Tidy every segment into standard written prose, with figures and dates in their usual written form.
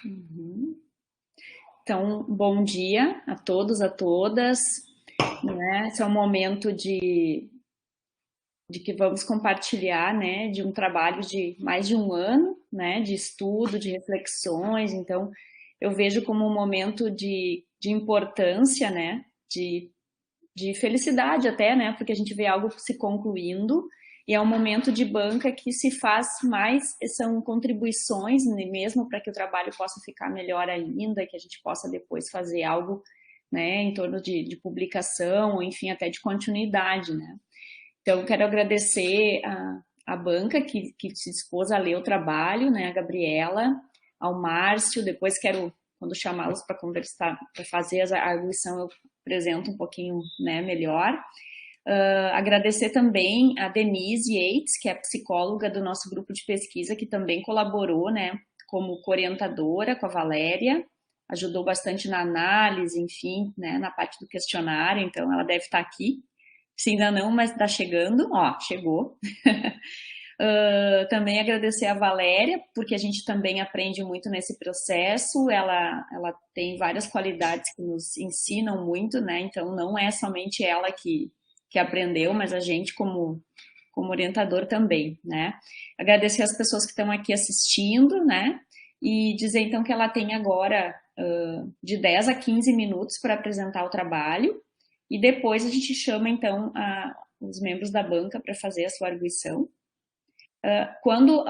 Uhum. Então, bom dia a todos, a todas, né? Esse é um momento de que vamos compartilhar, né, de um trabalho de mais de um ano, né, de estudo, de reflexões. Então, eu vejo como um momento de importância, né, de felicidade até, né, porque a gente vê algo se concluindo e é um momento de banca que se faz mais, são contribuições, né, mesmo para que o trabalho possa ficar melhor ainda, que a gente possa depois fazer algo, né, em torno de publicação, ou enfim, até de continuidade, né. Então, quero agradecer a banca que se dispôs a ler o trabalho, né, a Gabriela, ao Márcio, depois quero, quando chamá-los para conversar, para fazer a arguição, eu apresento um pouquinho, né, melhor. Agradecer também a Denise Yates, que é psicóloga do nosso grupo de pesquisa, que também colaborou, né, como orientadora com a Valéria, ajudou bastante na análise, enfim, né, na parte do questionário, então ela deve estar aqui. Se ainda não, mas está chegando, ó, chegou. Também agradecer a Valéria, porque a gente também aprende muito nesse processo. Ela tem várias qualidades que nos ensinam muito, né? Então não é somente ela que aprendeu, mas a gente como orientador também, né? Agradecer as pessoas que estão aqui assistindo, né? E dizer então que ela tem agora de 10 a 15 minutos para apresentar o trabalho, e depois a gente chama então os membros da banca para fazer a sua arguição. Quando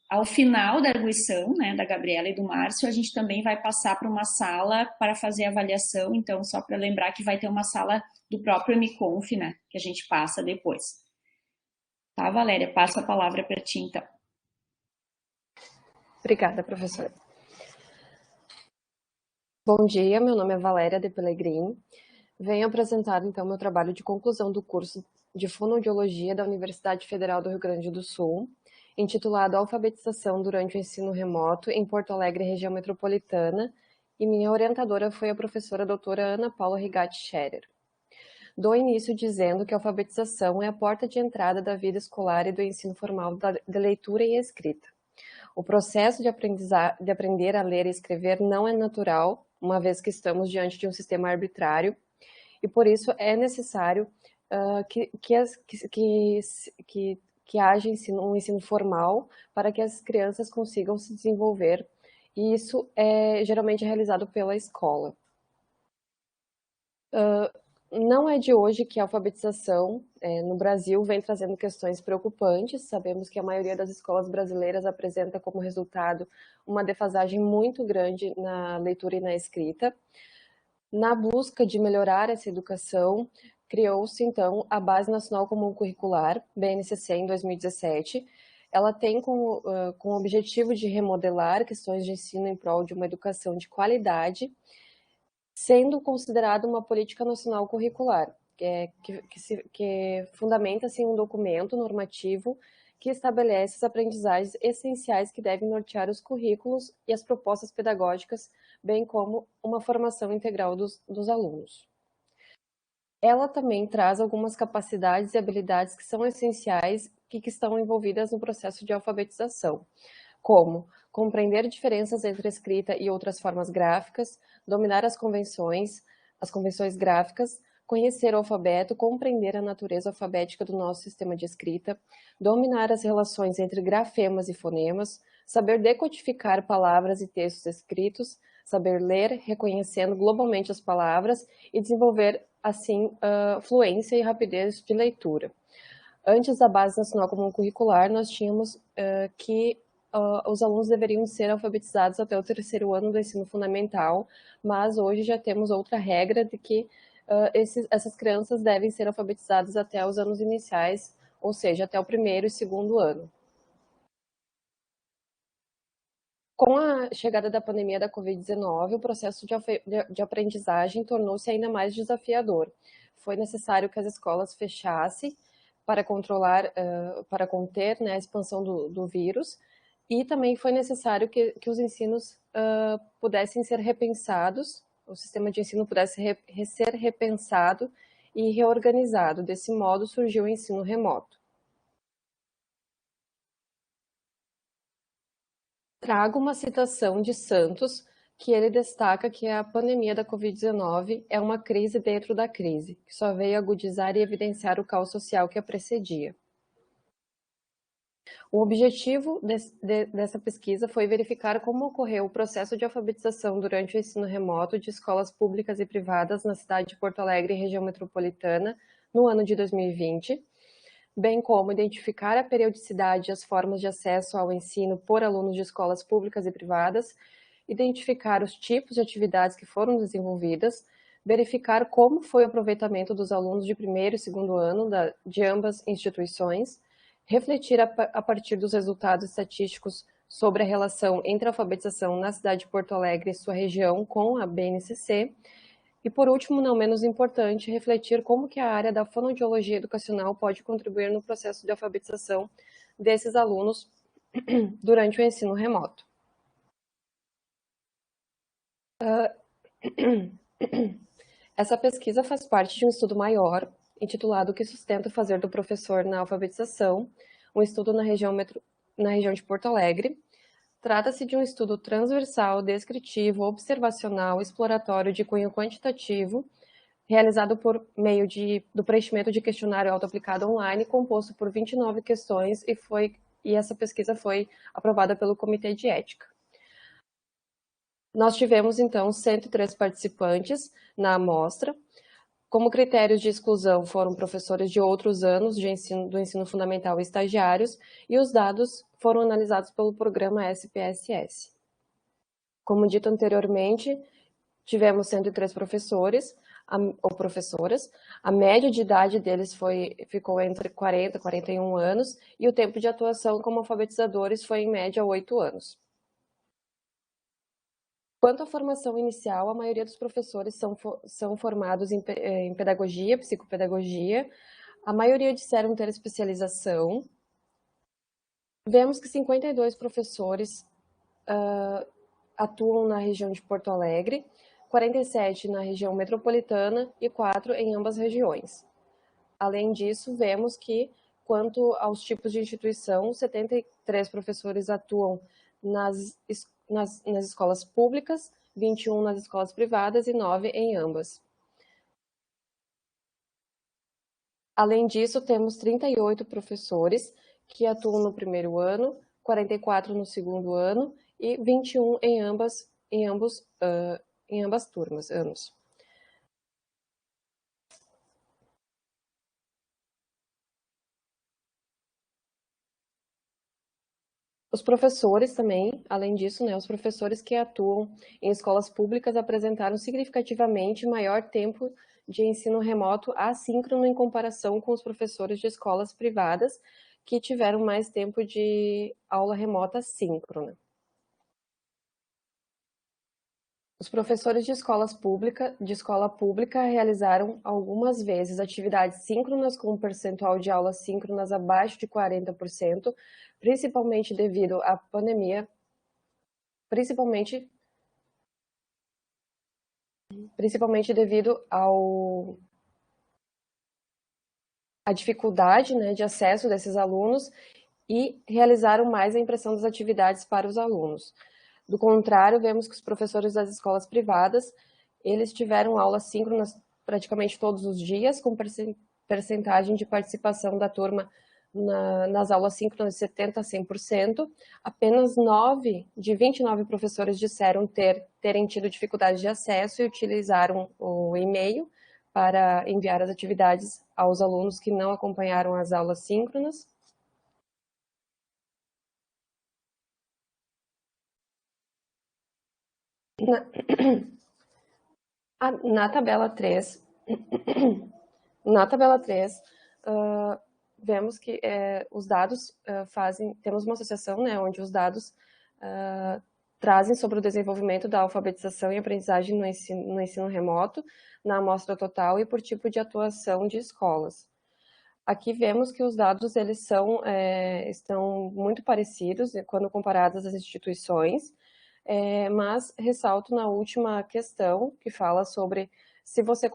ao final da arguição, né, da Gabriela e do Márcio, a gente também vai passar para uma sala para fazer a avaliação. Então, só para lembrar que vai ter uma sala do próprio MConf, né, que a gente passa depois. Tá, Valéria? Passo a palavra para ti, então. Obrigada, professora. Bom dia, meu nome é Valéria de Pellegrin. Venho apresentar, então, meu trabalho de conclusão do curso de Fonoaudiologia da Universidade Federal do Rio Grande do Sul, intitulado Alfabetização durante o Ensino Remoto em Porto Alegre, região metropolitana, e minha orientadora foi a professora doutora Ana Paula Rigatti Scherer. Dou início dizendo que a alfabetização é a porta de entrada da vida escolar e do ensino formal de leitura e escrita. O processo de aprender a ler e escrever não é natural, uma vez que estamos diante de um sistema arbitrário, e por isso é necessário que haja um ensino formal para que as crianças consigam se desenvolver, e isso é geralmente realizado pela escola. Não é de hoje que a alfabetização no Brasil vem trazendo questões preocupantes. Sabemos que a maioria das escolas brasileiras apresenta como resultado uma defasagem muito grande na leitura e na escrita. Na busca de melhorar essa educação, criou-se, então, a Base Nacional Comum Curricular, BNCC, em 2017. Ela tem com o objetivo de remodelar questões de ensino em prol de uma educação de qualidade, sendo considerada uma política nacional curricular, que fundamenta-se em um documento normativo que estabelece as aprendizagens essenciais que devem nortear os currículos e as propostas pedagógicas, bem como uma formação integral dos alunos. Ela também traz algumas capacidades e habilidades que são essenciais e que estão envolvidas no processo de alfabetização, como compreender diferenças entre escrita e outras formas gráficas, dominar as convenções gráficas, conhecer o alfabeto, compreender a natureza alfabética do nosso sistema de escrita, dominar as relações entre grafemas e fonemas, saber decodificar palavras e textos escritos, saber ler, reconhecendo globalmente as palavras e desenvolver, assim, fluência e rapidez de leitura. Antes da Base Nacional Comum Curricular, nós tínhamos que os alunos deveriam ser alfabetizados até o terceiro ano do ensino fundamental, mas hoje já temos outra regra de que essas crianças devem ser alfabetizadas até os anos iniciais, ou seja, até o primeiro e segundo ano. Com a chegada da pandemia da Covid-19, o processo de aprendizagem tornou-se ainda mais desafiador. Foi necessário que as escolas fechassem para controlar, para conter, né, a expansão do vírus, e também foi necessário que os ensinos pudessem ser repensados, o sistema de ensino pudesse ser repensado e reorganizado. Desse modo, surgiu o ensino remoto. Trago uma citação de Santos, que ele destaca que a pandemia da Covid-19 é uma crise dentro da crise, que só veio agudizar e evidenciar o caos social que a precedia. O objetivo dessa pesquisa foi verificar como ocorreu o processo de alfabetização durante o ensino remoto de escolas públicas e privadas na cidade de Porto Alegre e região metropolitana no ano de 2020, bem como identificar a periodicidade e as formas de acesso ao ensino por alunos de escolas públicas e privadas, identificar os tipos de atividades que foram desenvolvidas, verificar como foi o aproveitamento dos alunos de primeiro e segundo ano de ambas instituições, refletir a partir dos resultados estatísticos sobre a relação entre a alfabetização na cidade de Porto Alegre e sua região com a BNCC, e, por último, não menos importante, refletir como que a área da fonoaudiologia educacional pode contribuir no processo de alfabetização desses alunos durante o ensino remoto. Essa pesquisa faz parte de um estudo maior, intitulado O que sustenta o fazer do professor na alfabetização, um estudo na região de Porto Alegre. Trata-se de um estudo transversal, descritivo, observacional, exploratório de cunho quantitativo, realizado por meio do preenchimento de questionário auto-aplicado online, composto por 29 questões, e essa pesquisa foi aprovada pelo Comitê de Ética. Nós tivemos, então, 103 participantes na amostra. Como critérios de exclusão foram professores de outros anos do ensino fundamental e estagiários, e os dados foram analisados pelo programa SPSS. Como dito anteriormente, tivemos 103 professores ou professoras, a média de idade deles ficou entre 40 e 41 anos, e o tempo de atuação como alfabetizadores foi, em média, 8 anos. Quanto à formação inicial, a maioria dos professores são formados em pedagogia, psicopedagogia, a maioria disseram ter especialização. Vemos que 52 professores atuam na região de Porto Alegre, 47 na região metropolitana e 4 em ambas regiões. Além disso, vemos que, quanto aos tipos de instituição, 73 professores atuam nas escolas públicas, 21 nas escolas privadas e 9 em ambas. Além disso, temos 38 professores que atuam no primeiro ano, 44 no segundo ano e 21 em ambas turmas, anos. Os professores também, além disso, os professores que atuam em escolas públicas apresentaram significativamente maior tempo de ensino remoto assíncrono em comparação com os professores de escolas privadas, que tiveram mais tempo de aula remota síncrona. Os professores de escola pública realizaram algumas vezes atividades síncronas com um percentual de aulas síncronas abaixo de 40%, principalmente devido à pandemia, principalmente devido à dificuldade, de acesso desses alunos, e realizaram mais a impressão das atividades para os alunos. Do contrário, vemos que os professores das escolas privadas, eles tiveram aulas síncronas praticamente todos os dias, com percentagem de participação da turma nas aulas síncronas de 70% a 100%. Apenas 9 de 29 professores disseram terem tido dificuldade de acesso e utilizaram o e-mail para enviar as atividades aos alunos que não acompanharam as aulas síncronas. Na tabela 3, vemos que os dados temos uma associação, onde os dados trazem sobre o desenvolvimento da alfabetização e aprendizagem no ensino remoto, na amostra total e por tipo de atuação de escolas. Aqui vemos que os dados eles estão muito parecidos quando comparados às instituições, mas ressalto na última questão, que fala sobre se você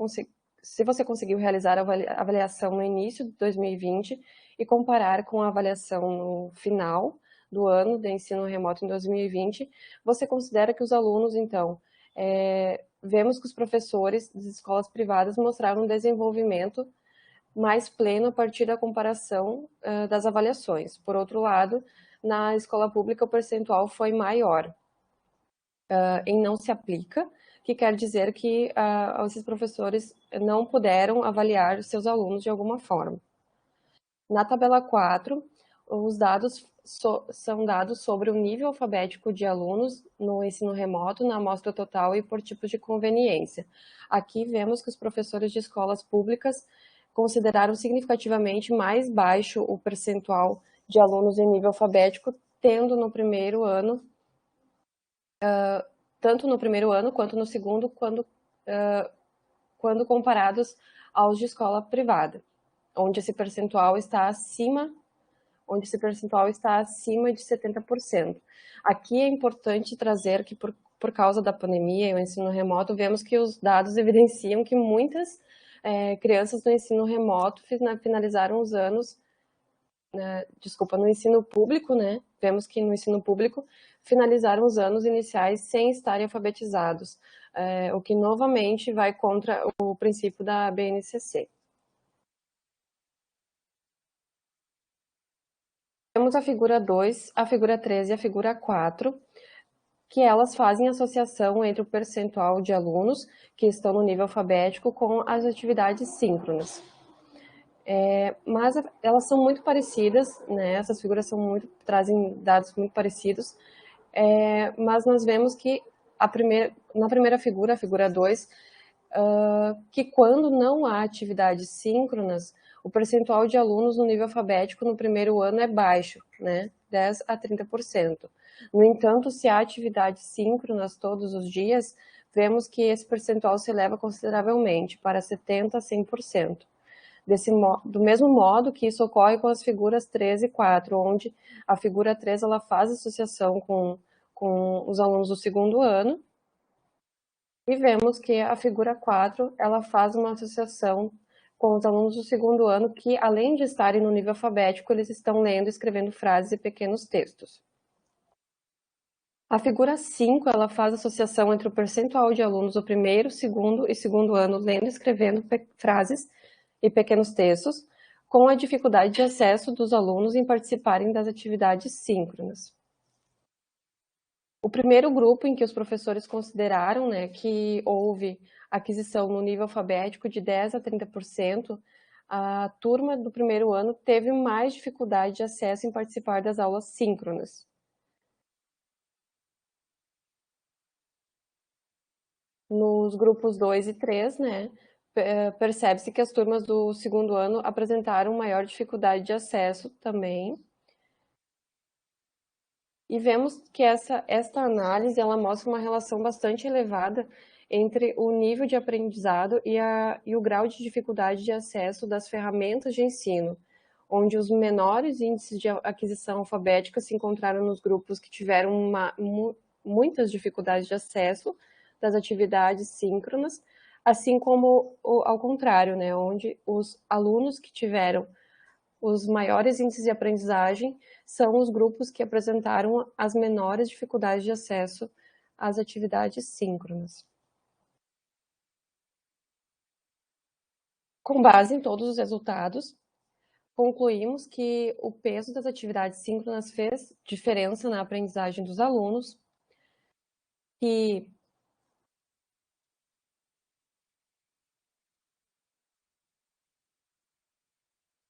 conseguiu realizar a avaliação no início de 2020 e comparar com a avaliação no final, do ano de ensino remoto em 2020, você considera que os alunos, então, vemos que os professores das escolas privadas mostraram um desenvolvimento mais pleno a partir da comparação das avaliações. Por outro lado, na escola pública o percentual foi maior em não se aplica, que quer dizer que esses professores não puderam avaliar seus alunos de alguma forma. Na tabela 4, os dados são dados sobre o nível alfabético de alunos no ensino remoto, na amostra total e por tipos de conveniência. Aqui vemos que os professores de escolas públicas consideraram significativamente mais baixo o percentual de alunos em nível alfabético, tendo no primeiro ano, tanto no primeiro ano quanto no segundo, quando comparados aos de escola privada, onde esse percentual está acima de 70%. Aqui é importante trazer que por causa da pandemia e o ensino remoto, vemos que os dados evidenciam que muitas crianças no ensino remoto finalizaram os anos, no ensino público, né? Vemos que no ensino público finalizaram os anos iniciais sem estarem alfabetizados, o que novamente vai contra o princípio da BNCC. Temos a figura 2, a figura 3 e a figura 4, que elas fazem associação entre o percentual de alunos que estão no nível alfabético com as atividades síncronas. Mas elas são muito parecidas, né? Essas figuras trazem dados muito parecidos, mas nós vemos que na primeira figura, a figura 2, que quando não há atividades síncronas, o percentual de alunos no nível alfabético no primeiro ano é baixo, né? 10 a 30%. No entanto, se há atividades síncronas todos os dias, vemos que esse percentual se eleva consideravelmente, para 70 a 100%. Do mesmo modo que isso ocorre com as figuras 3 e 4, onde a figura 3 ela faz associação com os alunos do segundo ano, e vemos que a figura 4 ela faz uma associação com os alunos do segundo ano que, além de estarem no nível alfabético, eles estão lendo e escrevendo frases e pequenos textos. A figura 5 ela faz associação entre o percentual de alunos do primeiro, segundo e segundo ano lendo e escrevendo frases e pequenos textos, com a dificuldade de acesso dos alunos em participarem das atividades síncronas. O primeiro grupo em que os professores consideraram, né, que houve aquisição no nível alfabético de 10 a 30%, a turma do primeiro ano teve mais dificuldade de acesso em participar das aulas síncronas. Nos grupos 2 e 3, né, percebe-se que as turmas do segundo ano apresentaram maior dificuldade de acesso também. E vemos que esta análise ela mostra uma relação bastante elevada entre o nível de aprendizado e o grau de dificuldade de acesso das ferramentas de ensino, onde os menores índices de aquisição alfabética se encontraram nos grupos que tiveram muitas dificuldades de acesso das atividades síncronas, assim como ao contrário, né, onde os alunos que tiveram os maiores índices de aprendizagem são os grupos que apresentaram as menores dificuldades de acesso às atividades síncronas. Com base em todos os resultados, concluímos que o peso das atividades síncronas fez diferença na aprendizagem dos alunos, que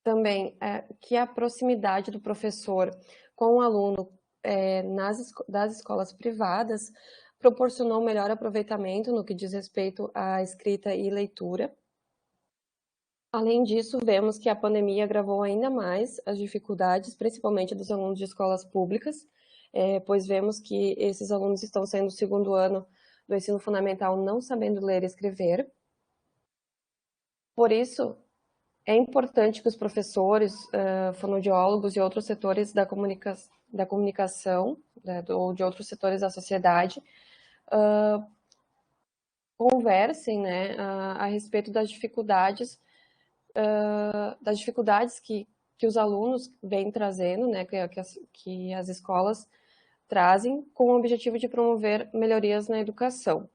também que a proximidade do professor com o aluno das escolas privadas proporcionou melhor aproveitamento no que diz respeito à escrita e leitura. Além disso, vemos que a pandemia agravou ainda mais as dificuldades, principalmente dos alunos de escolas públicas, pois vemos que esses alunos estão saindo do segundo ano do ensino fundamental não sabendo ler e escrever. Por isso, é importante que os professores, fonoaudiólogos e outros setores da comunicação, né, ou de outros setores da sociedade, conversem, né, a respeito das dificuldades que os alunos vêm trazendo, né, que as escolas trazem com o objetivo de promover melhorias na educação.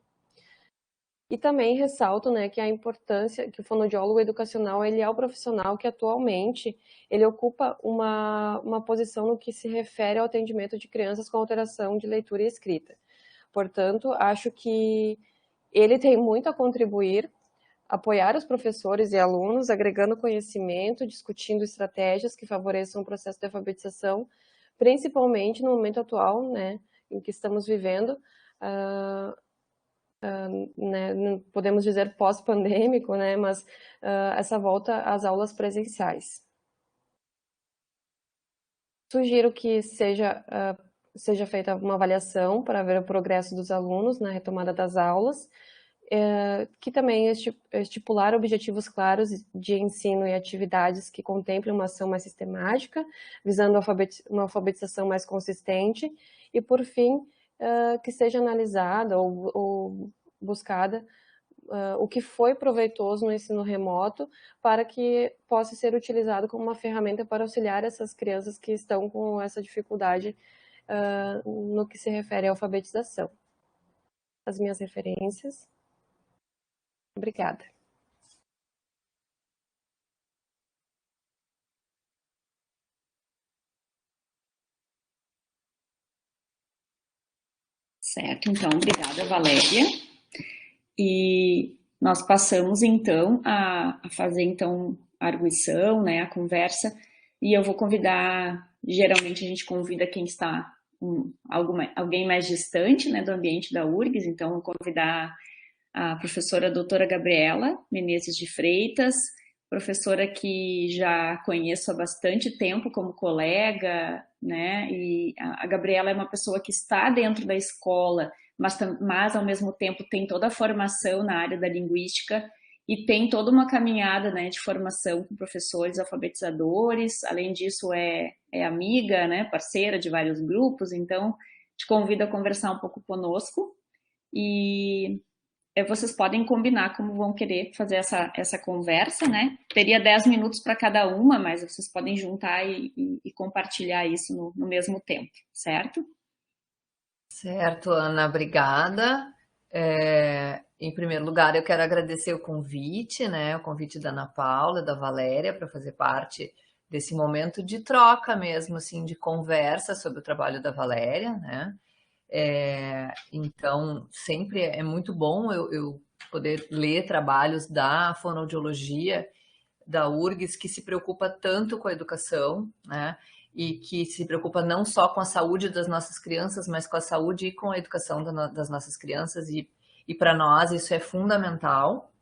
E também ressalto, né, que a importância que o fonoaudiólogo educacional ele é o profissional que atualmente ele ocupa uma posição no que se refere ao atendimento de crianças com alteração de leitura e escrita. Portanto, acho que ele tem muito a contribuir, apoiar os professores e alunos, agregando conhecimento, discutindo estratégias que favoreçam o processo de alfabetização, principalmente no momento atual, né, em que estamos vivendo, né, podemos dizer pós-pandêmico, né, mas essa volta às aulas presenciais. Sugiro que seja feita uma avaliação para ver o progresso dos alunos na retomada das aulas, que também estipular objetivos claros de ensino e atividades que contemplem uma ação mais sistemática, visando uma alfabetização mais consistente, e, por fim, que seja analisada ou buscada o que foi proveitoso no ensino remoto para que possa ser utilizado como uma ferramenta para auxiliar essas crianças que estão com essa dificuldade no que se refere à alfabetização. As minhas referências. Obrigada. Certo, então, obrigada, Valéria. E nós passamos, então, a fazer, então, a arguição, né, a conversa, e eu vou convidar, geralmente a gente convida quem está alguém mais distante, né, do ambiente da URGS, então vou convidar a professora doutora Gabriela Menezes de Freitas, professora que já conheço há bastante tempo como colega, né, e a Gabriela é uma pessoa que está dentro da escola, mas ao mesmo tempo tem toda a formação na área da linguística e tem toda uma caminhada, né, de formação com professores alfabetizadores, além disso é amiga, né, parceira de vários grupos, então te convido a conversar um pouco conosco e vocês podem combinar como vão querer fazer essa conversa, né? Teria 10 minutos para cada uma, mas vocês podem juntar e compartilhar isso no mesmo tempo, certo? Certo, Ana, obrigada. Em primeiro lugar, eu quero agradecer o convite, né? O convite da Ana Paula e da Valéria para fazer parte desse momento de troca mesmo, assim, de conversa sobre o trabalho da Valéria, né? Então, sempre é muito bom eu poder ler trabalhos da fonoaudiologia, da URGS, que se preocupa tanto com a educação, né? E que se preocupa não só com a saúde das nossas crianças, mas com a saúde e com a educação das nossas crianças, e para nós isso é fundamental.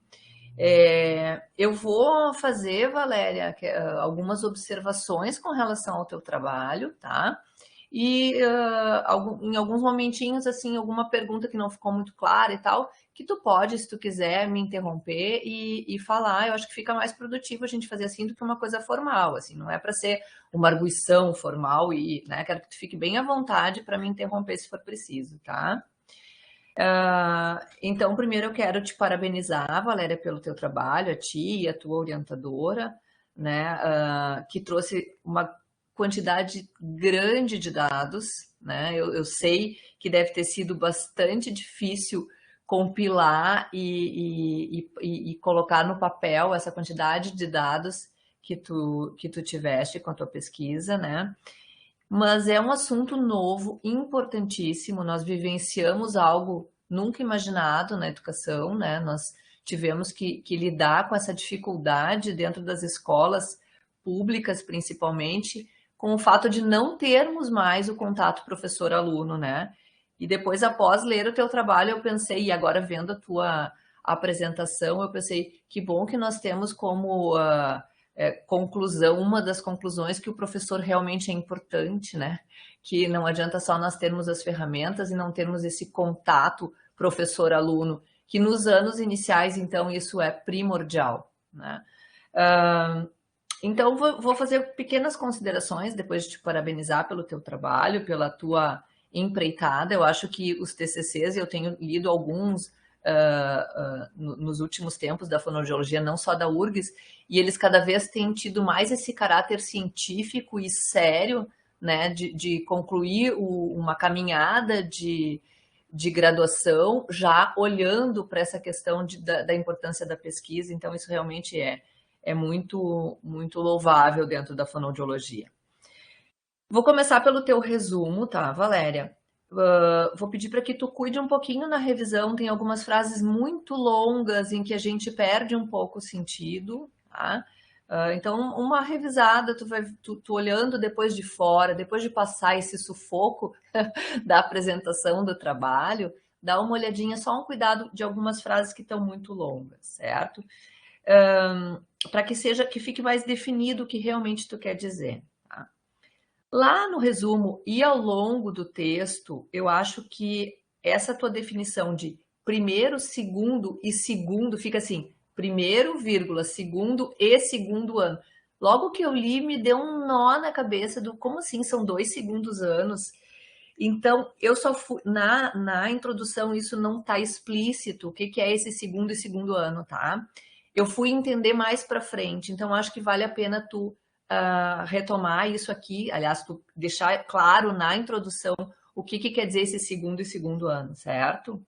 Eu vou fazer, Valéria, algumas observações com relação ao teu trabalho, tá? E em alguns momentinhos, assim, alguma pergunta que não ficou muito clara e tal, que tu pode, se tu quiser, me interromper e falar. Eu acho que fica mais produtivo a gente fazer assim do que uma coisa formal, assim, não é para ser uma arguição formal e, né, quero que tu fique bem à vontade para me interromper se for preciso, tá? Então, primeiro eu quero te parabenizar, Valéria, pelo teu trabalho, a ti e a tua orientadora, né, que trouxe uma quantidade grande de dados, né? Eu sei que deve ter sido bastante difícil compilar e colocar no papel essa quantidade de dados que tu tiveste com a tua pesquisa, né? Mas é um assunto novo, importantíssimo. Nós vivenciamos algo nunca imaginado na educação, né? Nós tivemos que lidar com essa dificuldade dentro das escolas públicas, principalmente, com o fato de não termos mais o contato professor-aluno, né? E depois, após ler o teu trabalho, eu pensei, e agora vendo a tua apresentação, eu pensei, que bom que nós temos como conclusão, uma das conclusões, que o professor realmente é importante, né? Que não adianta só nós termos as ferramentas e não termos esse contato professor-aluno, que nos anos iniciais, então, isso é primordial, né? Então, vou fazer pequenas considerações, depois de te parabenizar pelo teu trabalho, pela tua empreitada. Eu acho que os TCCs, eu tenho lido alguns nos últimos tempos da fonoaudiologia, não só da URGS, e eles cada vez têm tido mais esse caráter científico e sério, né, de concluir uma caminhada de graduação, já olhando para essa questão da importância da pesquisa. Então, isso realmente é muito, muito louvável dentro da fonoaudiologia. Vou começar pelo teu resumo, tá, Valéria? Vou pedir para que tu cuide um pouquinho na revisão, tem algumas frases muito longas em que a gente perde um pouco o sentido, tá? Então, uma revisada, tu olhando depois de fora, depois de passar esse sufoco da apresentação do trabalho, dá uma olhadinha, só um cuidado de algumas frases que estão muito longas, certo? Para que fique mais definido o que realmente tu quer dizer. Tá? Lá no resumo e ao longo do texto, eu acho que essa tua definição de primeiro, segundo e segundo fica assim, primeiro, vírgula, segundo e segundo ano. Logo que eu li, me deu um nó na cabeça do como assim são 2 segundos anos. Então, eu só fui na introdução, isso não está explícito, o que é esse segundo e segundo ano, tá? Eu fui entender mais para frente, então acho que vale a pena tu retomar isso aqui, aliás, tu deixar claro na introdução o que quer dizer esse segundo e segundo ano, certo?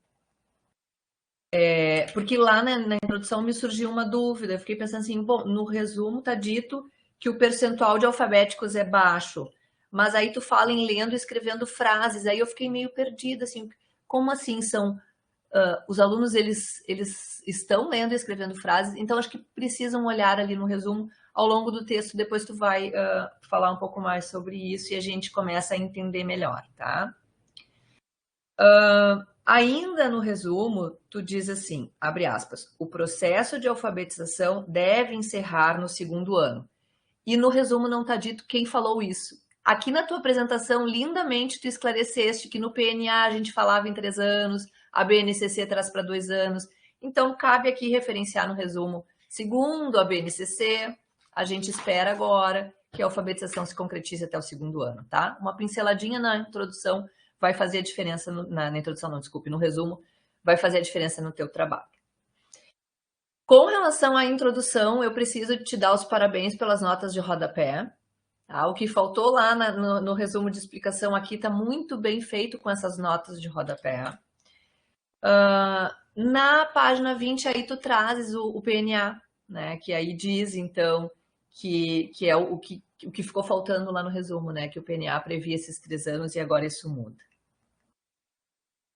Porque lá na introdução me surgiu uma dúvida, eu fiquei pensando assim, bom, no resumo está dito que o percentual de alfabéticos é baixo, mas aí tu fala em lendo e escrevendo frases, aí eu fiquei meio perdida, assim, como assim são... os alunos, eles estão lendo e escrevendo frases, então acho que precisam olhar ali no resumo ao longo do texto, depois tu vai falar um pouco mais sobre isso e a gente começa a entender melhor, tá? Ainda no resumo, tu diz assim, abre aspas, o processo de alfabetização deve encerrar no segundo ano. E no resumo não está dito quem falou isso. Aqui na tua apresentação, lindamente, tu esclareceste que no PNA a gente falava em 3 anos, a BNCC traz para 2 anos. Então, cabe aqui referenciar no resumo. Segundo a BNCC, a gente espera agora que a alfabetização se concretize até o segundo ano, tá? Uma pinceladinha na introdução vai fazer a diferença, na introdução não, desculpe, no resumo, vai fazer a diferença no teu trabalho. Com relação à introdução, eu preciso te dar os parabéns pelas notas de rodapé. Tá? O que faltou lá no resumo de explicação aqui está muito bem feito com essas notas de rodapé. Na página 20, aí tu trazes o PNA, né? Que aí diz, então, que é o que ficou faltando lá no resumo, né? Que o PNA previa esses 3 anos e agora isso muda.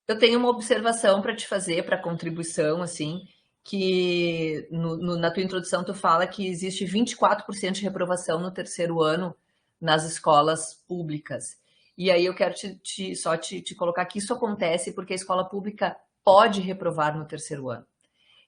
Eu tenho uma observação para te fazer, para contribuição, assim, que na tua introdução tu fala que existe 24% de reprovação no 3º ano nas escolas públicas. E aí eu quero só te colocar que isso acontece porque a escola pública pode reprovar no 3º ano.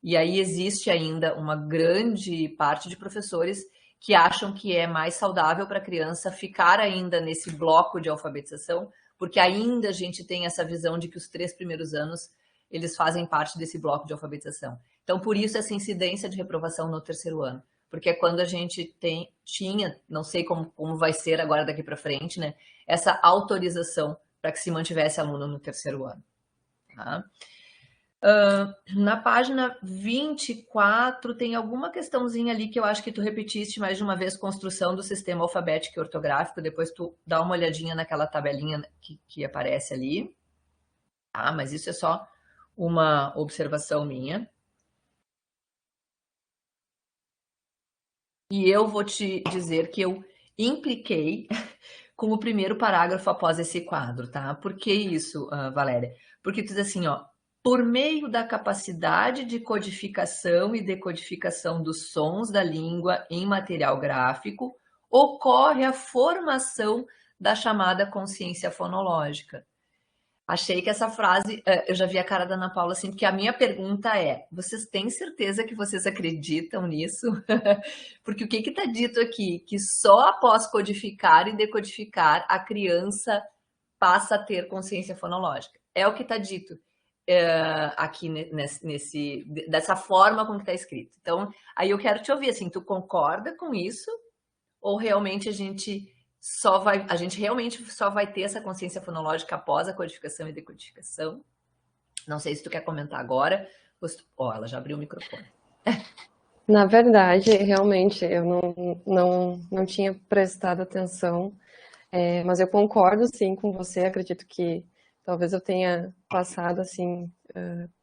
E aí existe ainda uma grande parte de professores que acham que é mais saudável para a criança ficar ainda nesse bloco de alfabetização, porque ainda a gente tem essa visão de que os 3 primeiros anos eles fazem parte desse bloco de alfabetização. Então, por isso essa incidência de reprovação no 3º ano, porque é quando a gente tinha, não sei como vai ser agora daqui para frente, né, essa autorização para que se mantivesse aluno no 3º ano. Tá? Na página 24 tem alguma questãozinha ali que eu acho que tu repetiste mais de uma vez, construção do sistema alfabético e ortográfico, depois tu dá uma olhadinha naquela tabelinha que aparece ali, tá? Mas isso é só uma observação minha. E eu vou te dizer que eu impliquei com o primeiro parágrafo após esse quadro, tá? Por que isso, Valéria? Porque tu diz assim, ó, por meio da capacidade de codificação e decodificação dos sons da língua em material gráfico, ocorre a formação da chamada consciência fonológica. Achei que essa frase, eu já vi a cara da Ana Paula assim, porque a minha pergunta é, vocês têm certeza que vocês acreditam nisso? Porque o que está dito aqui? Que só após codificar e decodificar a criança passa a ter consciência fonológica. É o que está dito aqui dessa forma como está escrito. Então, aí eu quero te ouvir, assim, tu concorda com isso? Ou realmente a gente realmente só vai ter essa consciência fonológica após a codificação e decodificação? Não sei se tu quer comentar agora. Ó, ela já abriu o microfone. Na verdade, realmente, eu não tinha prestado atenção, mas eu concordo sim com você, acredito que talvez eu tenha passado assim,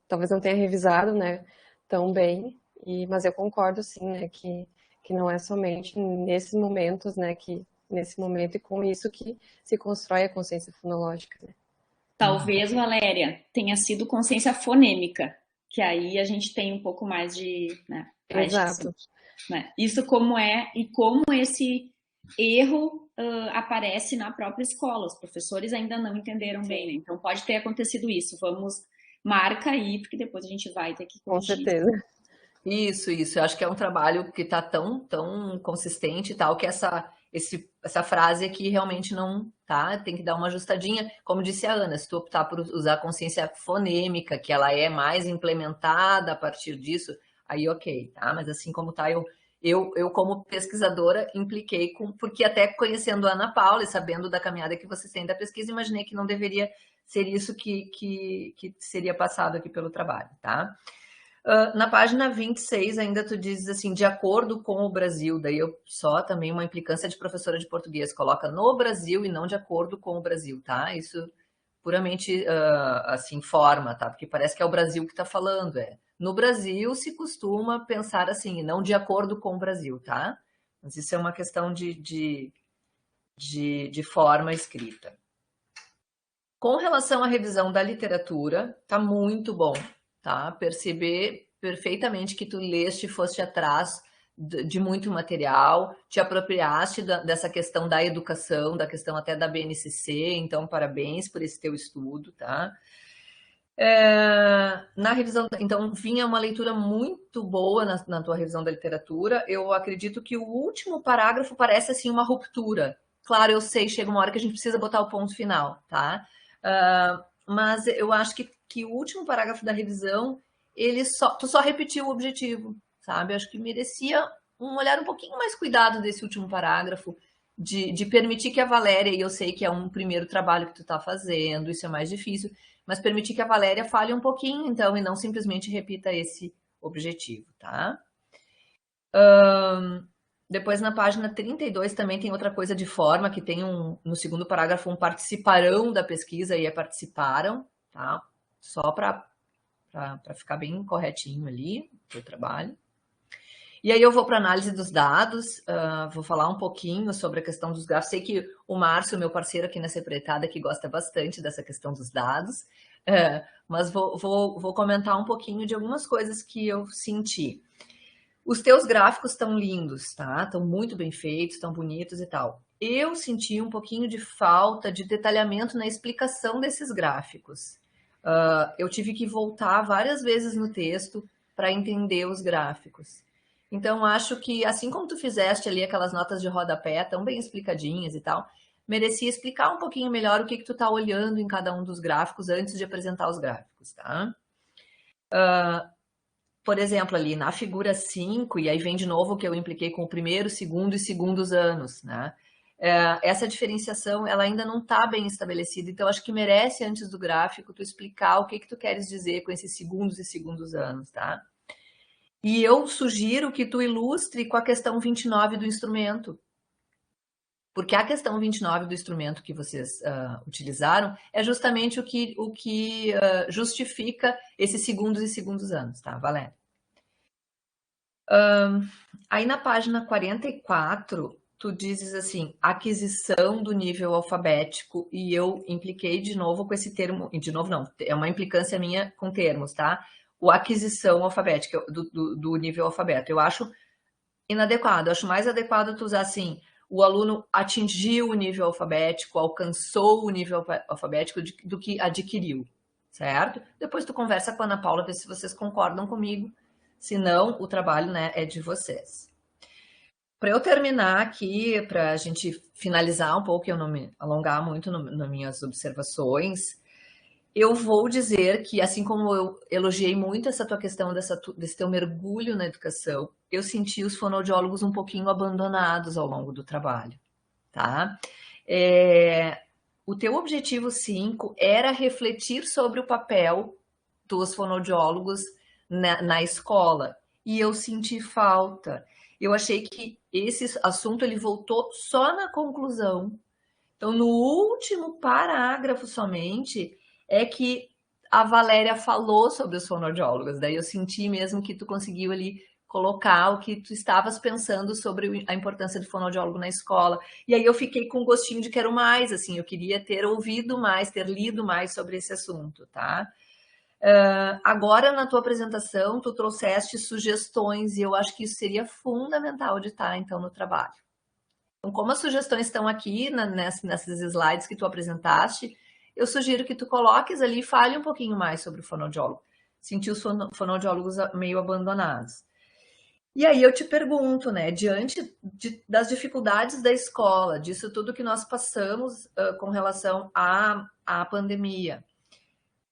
talvez não tenha revisado, né, tão bem, mas eu concordo sim, né, que não é somente nesses momentos, né, que nesse momento e com isso que se constrói a consciência fonológica, né. Talvez, Valéria, tenha sido consciência fonêmica, que aí a gente tem um pouco mais de, né, mais de Exato. assunto, né? Isso como é e como esse erro aparece na própria escola. Os professores ainda não entenderam bem, né? Então pode ter acontecido isso. Marca aí, porque depois a gente vai ter que Com corrigir. certeza. Isso. Eu acho que é um trabalho que está tão consistente e tal, que essa frase aqui realmente não tá, tem que dar uma ajustadinha. Como disse a Ana, se tu optar por usar a consciência fonêmica, que ela é mais implementada a partir disso, aí ok, tá? Mas assim como tá, eu como pesquisadora impliquei porque até conhecendo a Ana Paula e sabendo da caminhada que você tem da pesquisa, imaginei que não deveria ser isso que seria passado aqui pelo trabalho, tá? Na página 26 ainda tu dizes assim, de acordo com o Brasil, daí eu só também uma implicância de professora de português, coloca no Brasil e não de acordo com o Brasil, tá? Isso puramente assim, forma, tá? Porque parece que é o Brasil que está falando, No Brasil se costuma pensar assim, não de acordo com o Brasil, tá? Mas isso é uma questão de forma escrita. Com relação à revisão da literatura, tá muito bom, tá? Perceber perfeitamente que tu leste, foste atrás de muito material, te apropriaste dessa questão da educação, da questão até da BNCC, então parabéns por esse teu estudo, tá? Na revisão, então vinha uma leitura muito boa na tua revisão da literatura. Eu acredito que o último parágrafo parece assim uma ruptura. Claro, eu sei, chega uma hora que a gente precisa botar o ponto final, tá? Mas eu acho que o último parágrafo da revisão, tu só repetiu o objetivo, sabe? Eu acho que merecia um olhar um pouquinho mais cuidado desse último parágrafo, de permitir que a Valéria, e eu sei que é um primeiro trabalho que tu tá fazendo, isso é mais difícil, mas permitir que a Valéria fale um pouquinho, então, e não simplesmente repita esse objetivo, tá? Depois, na página 32, também tem outra coisa de forma, que tem no segundo parágrafo, um participarão da pesquisa, e participaram, tá? Só para ficar bem corretinho ali, o trabalho. E aí eu vou para análise dos dados, vou falar um pouquinho sobre a questão dos gráficos. Sei que o Márcio, meu parceiro aqui nessa empreitada, que gosta bastante dessa questão dos dados, mas vou comentar um pouquinho de algumas coisas que eu senti. Os teus gráficos estão lindos, tá? Estão muito bem feitos, estão bonitos e tal. Eu senti um pouquinho de falta de detalhamento na explicação desses gráficos. Eu tive que voltar várias vezes no texto para entender os gráficos. Então, acho que, assim como tu fizeste ali aquelas notas de rodapé, tão bem explicadinhas e tal, merecia explicar um pouquinho melhor o que tu tá olhando em cada um dos gráficos antes de apresentar os gráficos, tá? Por exemplo, ali na figura 5, e aí vem de novo o que eu impliquei com o primeiro, segundo e segundos anos, né? Essa diferenciação, ela ainda não está bem estabelecida, então acho que merece, antes do gráfico, tu explicar o que tu queres dizer com esses segundos e segundos anos, tá? E eu sugiro que tu ilustre com a questão 29 do instrumento. Porque a questão 29 do instrumento que vocês utilizaram é justamente o que justifica esses segundos e segundos anos, tá, Valéria? Aí na página 44, tu dizes assim, aquisição do nível alfabético, e eu impliquei de novo com esse termo, de novo não, é uma implicância minha com termos, tá? O aquisição alfabética, do nível alfabeto. Eu acho inadequado, eu acho mais adequado tu usar assim, o aluno atingiu o nível alfabético, alcançou o nível alfabético do que adquiriu, certo? Depois tu conversa com a Ana Paula, ver se vocês concordam comigo, se não, o trabalho, né, é de vocês. Para eu terminar aqui, para a gente finalizar um pouco, eu não me alongar muito nas minhas observações, eu vou dizer que, assim como eu elogiei muito essa tua questão desse teu mergulho na educação, eu senti os fonoaudiólogos um pouquinho abandonados ao longo do trabalho, tá? O teu objetivo 5 era refletir sobre o papel dos fonoaudiólogos na escola. E eu senti falta. Eu achei que esse assunto ele voltou só na conclusão. Então, no último parágrafo somente, é que a Valéria falou sobre os fonoaudiólogos. Daí eu senti mesmo que tu conseguiu ali colocar o que tu estavas pensando sobre a importância do fonoaudiólogo na escola. E aí eu fiquei com gostinho de quero mais, assim, eu queria ter ouvido mais, ter lido mais sobre esse assunto, tá? Agora, na tua apresentação, tu trouxeste sugestões e eu acho que isso seria fundamental de estar, então, no trabalho. Então, como as sugestões estão aqui nessas slides que tu apresentaste, eu sugiro que tu coloques ali e fale um pouquinho mais sobre o fonoaudiólogo. Senti os fonoaudiólogos meio abandonados. E aí eu te pergunto, né, diante das dificuldades da escola, disso tudo que nós passamos com relação à pandemia,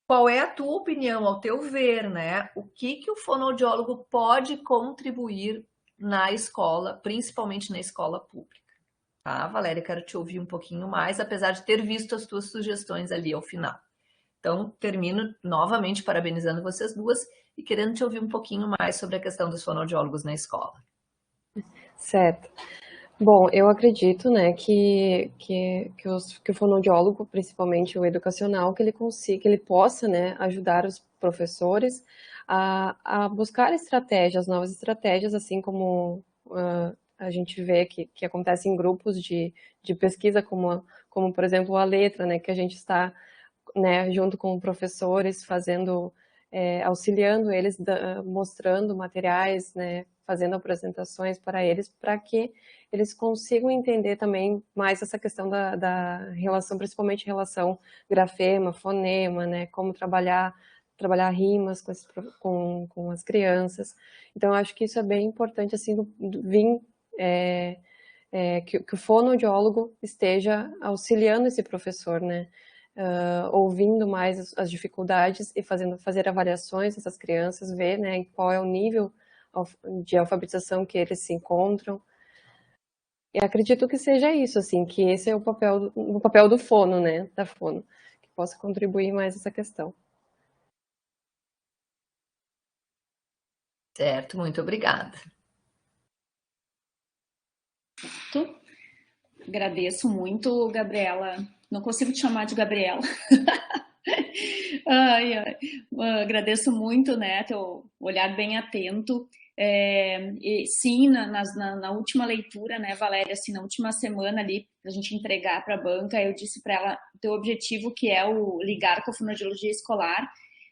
qual é a tua opinião, ao teu ver, né? O que o fonoaudiólogo pode contribuir na escola, principalmente na escola pública? Tá, Valéria, quero te ouvir um pouquinho mais, apesar de ter visto as tuas sugestões ali ao final. Então, termino novamente parabenizando vocês duas e querendo te ouvir um pouquinho mais sobre a questão dos fonoaudiólogos na escola. Certo. Bom, eu acredito, né, que o fonoaudiólogo, principalmente o educacional, que ele possa, né, ajudar os professores a buscar estratégias, novas estratégias, assim como a gente vê que acontece em grupos de pesquisa, como, por exemplo, a Letra, né, que a gente está, né, junto com professores, fazendo, auxiliando eles, mostrando materiais, né, fazendo apresentações para eles, para que eles consigam entender também mais essa questão da relação, principalmente relação grafema, fonema, né, como trabalhar rimas com as crianças. Então, eu acho que isso é bem importante, assim, vir que o fonoaudiólogo esteja auxiliando esse professor, né, ouvindo mais as dificuldades e fazer avaliações dessas crianças, ver, né, qual é o nível de alfabetização que eles se encontram. E acredito que seja isso, assim, que esse é o papel do fono, né, da fono, que possa contribuir mais essa questão. Certo, muito obrigada. Agradeço muito, Gabriela. Não consigo te chamar de Gabriela. Ai, ai. Agradeço muito, né, teu olhar bem atento. E sim, na última leitura, né, Valéria, assim, na última semana ali, para a gente entregar para a banca, eu disse para ela o teu objetivo, que é o ligar com a fonoaudiologia escolar.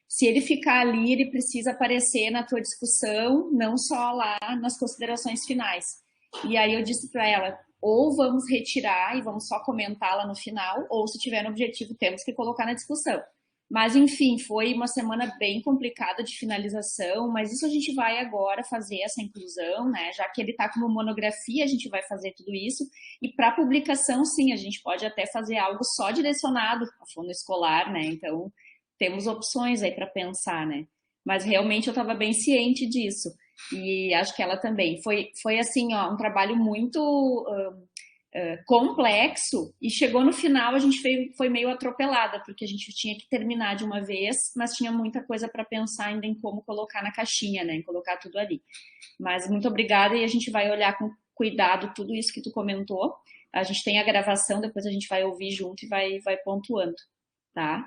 Se ele ficar ali, ele precisa aparecer na tua discussão, não só lá nas considerações finais. E aí eu disse para ela, ou vamos retirar e vamos só comentar lá no final, ou se tiver no objetivo, temos que colocar na discussão. Mas, enfim, foi uma semana bem complicada de finalização, mas isso a gente vai agora fazer essa inclusão, né? Já que ele está como monografia, a gente vai fazer tudo isso. E para publicação, sim, a gente pode até fazer algo só direcionado a fono escolar, né? Então, temos opções aí para pensar, né? Mas realmente eu estava bem ciente disso. E acho que ela também. Foi assim, ó, um trabalho muito complexo, e chegou no final, a gente foi meio atropelada, porque a gente tinha que terminar de uma vez, mas tinha muita coisa para pensar ainda em como colocar na caixinha, né, em colocar tudo ali. Mas muito obrigada, e a gente vai olhar com cuidado tudo isso que tu comentou. A gente tem a gravação, depois a gente vai ouvir junto e vai pontuando, tá?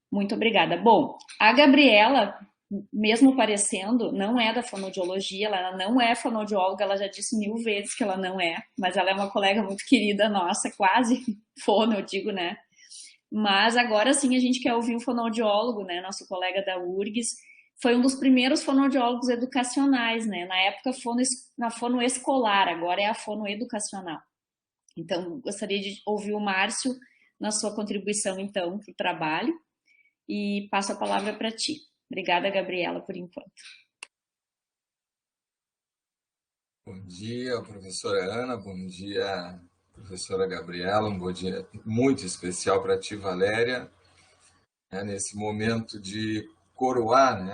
Muito obrigada. Bom, a Gabriela, mesmo parecendo, não é da fonoaudiologia, ela não é fonoaudióloga, ela já disse 1000 vezes que ela não é, mas ela é uma colega muito querida nossa, quase fono, eu digo, né? Mas agora sim a gente quer ouvir o fonoaudiólogo, né? Nosso colega da URGS, foi um dos primeiros fonoaudiólogos educacionais, né? Na época, na fono escolar, agora é a fono educacional. Então, gostaria de ouvir o Márcio na sua contribuição, então, para o trabalho, e passo a palavra para ti. Obrigada, Gabriela, por enquanto. Bom dia, professora Ana, bom dia, professora Gabriela, um bom dia muito especial para ti, Valéria, nesse momento de coroar, né,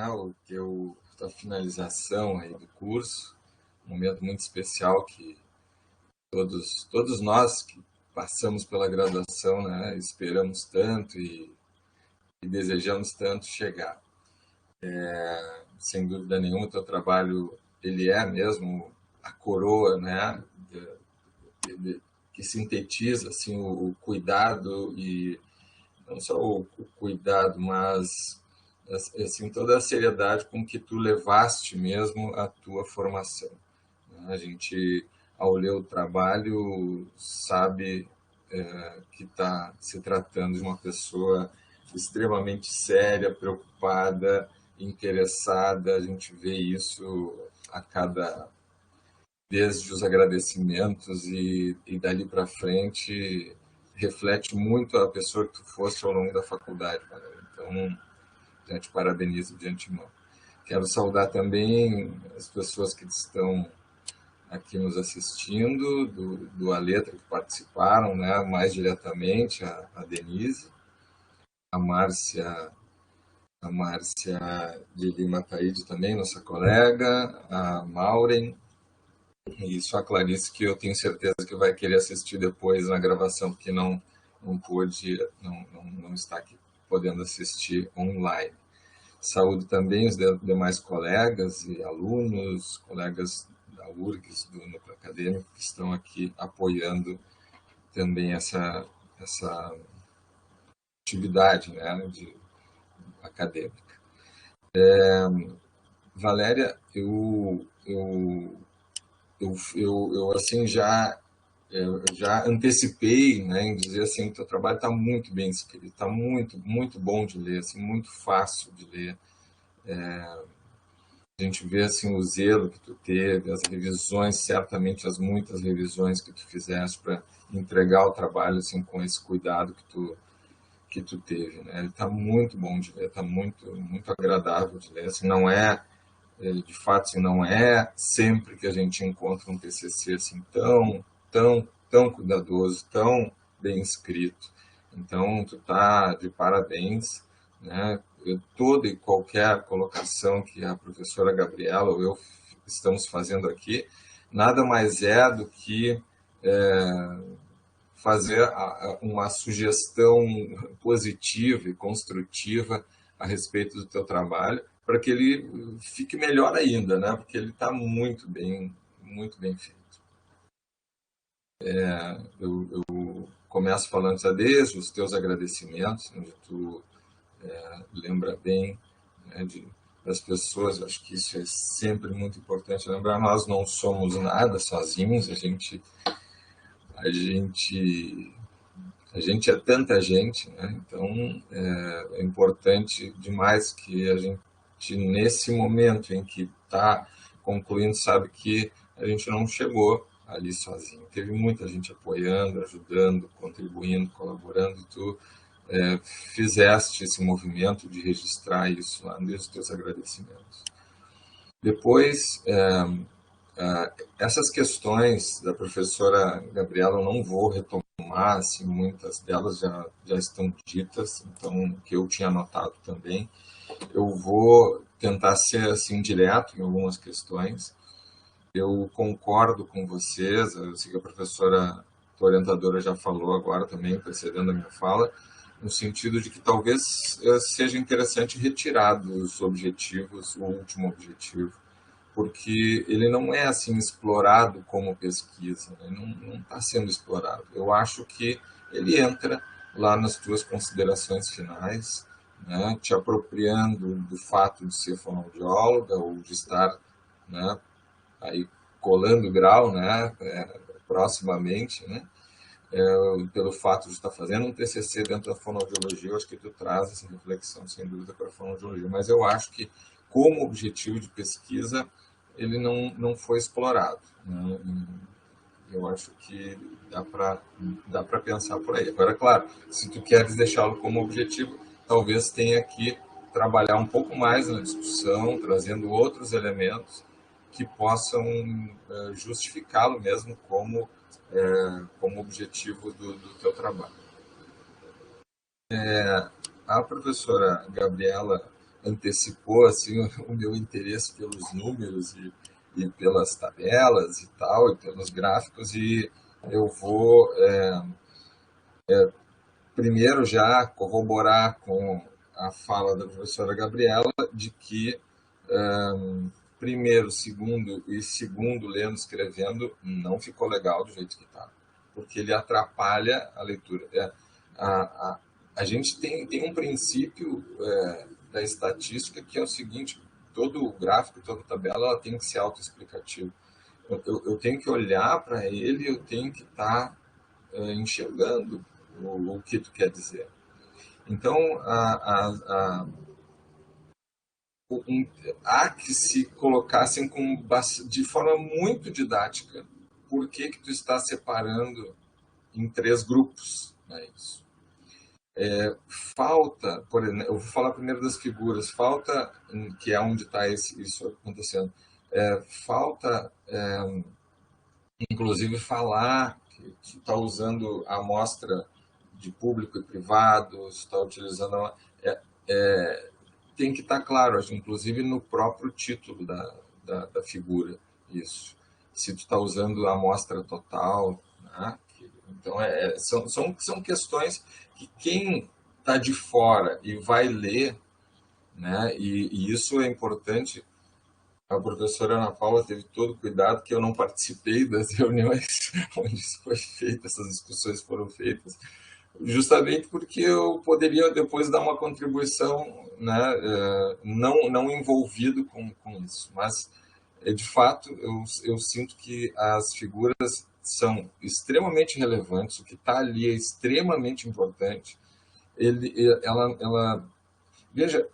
a finalização aí do curso, um momento muito especial que todos nós que passamos pela graduação, né, esperamos tanto e desejamos tanto chegar. Sem dúvida nenhuma, o teu trabalho, ele é mesmo a coroa, né, que sintetiza assim, o cuidado, e não só o cuidado, mas assim, toda a seriedade com que tu levaste mesmo a tua formação. A gente, ao ler o trabalho, sabe que está se tratando de uma pessoa extremamente séria, preocupada, interessada. A gente vê isso a cada, desde os agradecimentos e dali para frente reflete muito a pessoa que tu foste ao longo da faculdade, cara. Então, já te parabenizo de antemão. Quero saudar também as pessoas que estão aqui nos assistindo, do A Letra, que participaram, né, mais diretamente, a Denise, a Márcia de Lima Taide também, nossa colega, a Maureen, e só a Clarice, que eu tenho certeza que vai querer assistir depois na gravação, porque não pôde, não está aqui podendo assistir online. Saúdo também os demais colegas e alunos, colegas da URGS, do Núcleo Acadêmico, que estão aqui apoiando também essa atividade, né, acadêmica. Valéria, eu assim já antecipei, né, em dizer assim, que o teu trabalho está muito bem escrito, está muito bom de ler, assim, muito fácil de ler. A gente vê assim o zelo que tu teve, as revisões, certamente as muitas revisões que tu fizeste para entregar o trabalho assim com esse cuidado que tu teve, né? Ele está muito bom de ler, está muito agradável de ler. Assim, não é, de fato, assim, não é sempre que a gente encontra um TCC assim tão cuidadoso, tão bem escrito. Então, tu tá de parabéns, né? Toda e qualquer colocação que a professora Gabriela ou eu estamos fazendo aqui, nada mais é do que fazer uma sugestão positiva e construtiva a respeito do teu trabalho, para que ele fique melhor ainda, né? Porque ele está muito bem feito. Eu começo falando já desde os teus agradecimentos, onde tu lembra bem, né, das pessoas. Eu acho que isso é sempre muito importante lembrar. Nós não somos nada sozinhos, a gente é tanta gente, né? Então é importante demais que a gente, nesse momento em que está concluindo, sabe que a gente não chegou ali sozinho. Teve muita gente apoiando, ajudando, contribuindo, colaborando, e tu fizeste esse movimento de registrar isso lá nos teus agradecimentos. Depois, essas questões da professora Gabriela eu não vou retomar, assim, muitas delas já estão ditas, então, que eu tinha anotado também. Eu vou tentar ser assim direto em algumas questões. Eu concordo com vocês, eu sei que a professora, a orientadora, já falou agora também, precedendo a minha fala, no sentido de que talvez seja interessante retirar dos objetivos o último objetivo, porque ele não é assim explorado como pesquisa, né? Não está sendo explorado. Eu acho que ele entra lá nas tuas considerações finais, né? Te apropriando do fato de ser fonoaudióloga ou de estar, né, aí colando grau, né, proximamente, né? Pelo fato de estar fazendo um TCC dentro da fonoaudiologia, eu acho que tu traz essa reflexão, sem dúvida, para a fonoaudiologia. Mas eu acho que, como objetivo de pesquisa, ele não foi explorado, né? Eu acho que dá para pensar por aí. Agora, claro, se tu queres deixá-lo como objetivo, talvez tenha que trabalhar um pouco mais na discussão, trazendo outros elementos que possam justificá-lo mesmo como objetivo do teu trabalho. A professora Gabriela antecipou assim o meu interesse pelos números e pelas tabelas e tal, e pelos gráficos, e eu vou primeiro já corroborar com a fala da professora Gabriela de que primeiro, segundo, lendo, escrevendo, não ficou legal do jeito que está, porque ele atrapalha a leitura. A gente tem um princípio da estatística que é o seguinte: todo gráfico, toda tabela, ela tem que ser autoexplicativo. Eu tenho que olhar para ele, eu tenho que estar enxergando o que tu quer dizer. Então, há que se colocassem de forma muito didática por que tu está separando em 3 grupos. Né, isso. Falta, por exemplo, eu vou falar primeiro das figuras, falta, que é onde está isso acontecendo, falta, inclusive, falar que está usando a amostra de público e privado, está utilizando... tem que estar claro, inclusive no próprio título da figura, isso. Se tu está usando a amostra total, né? Então, são questões que quem está de fora e vai ler, né? E isso é importante. A professora Ana Paula teve todo o cuidado, que eu não participei das reuniões onde isso foi feito, essas discussões foram feitas, justamente porque eu poderia depois dar uma contribuição, né, não envolvido com isso. Mas, de fato, eu sinto que as figuras são extremamente relevantes, o que está ali é extremamente importante. Veja,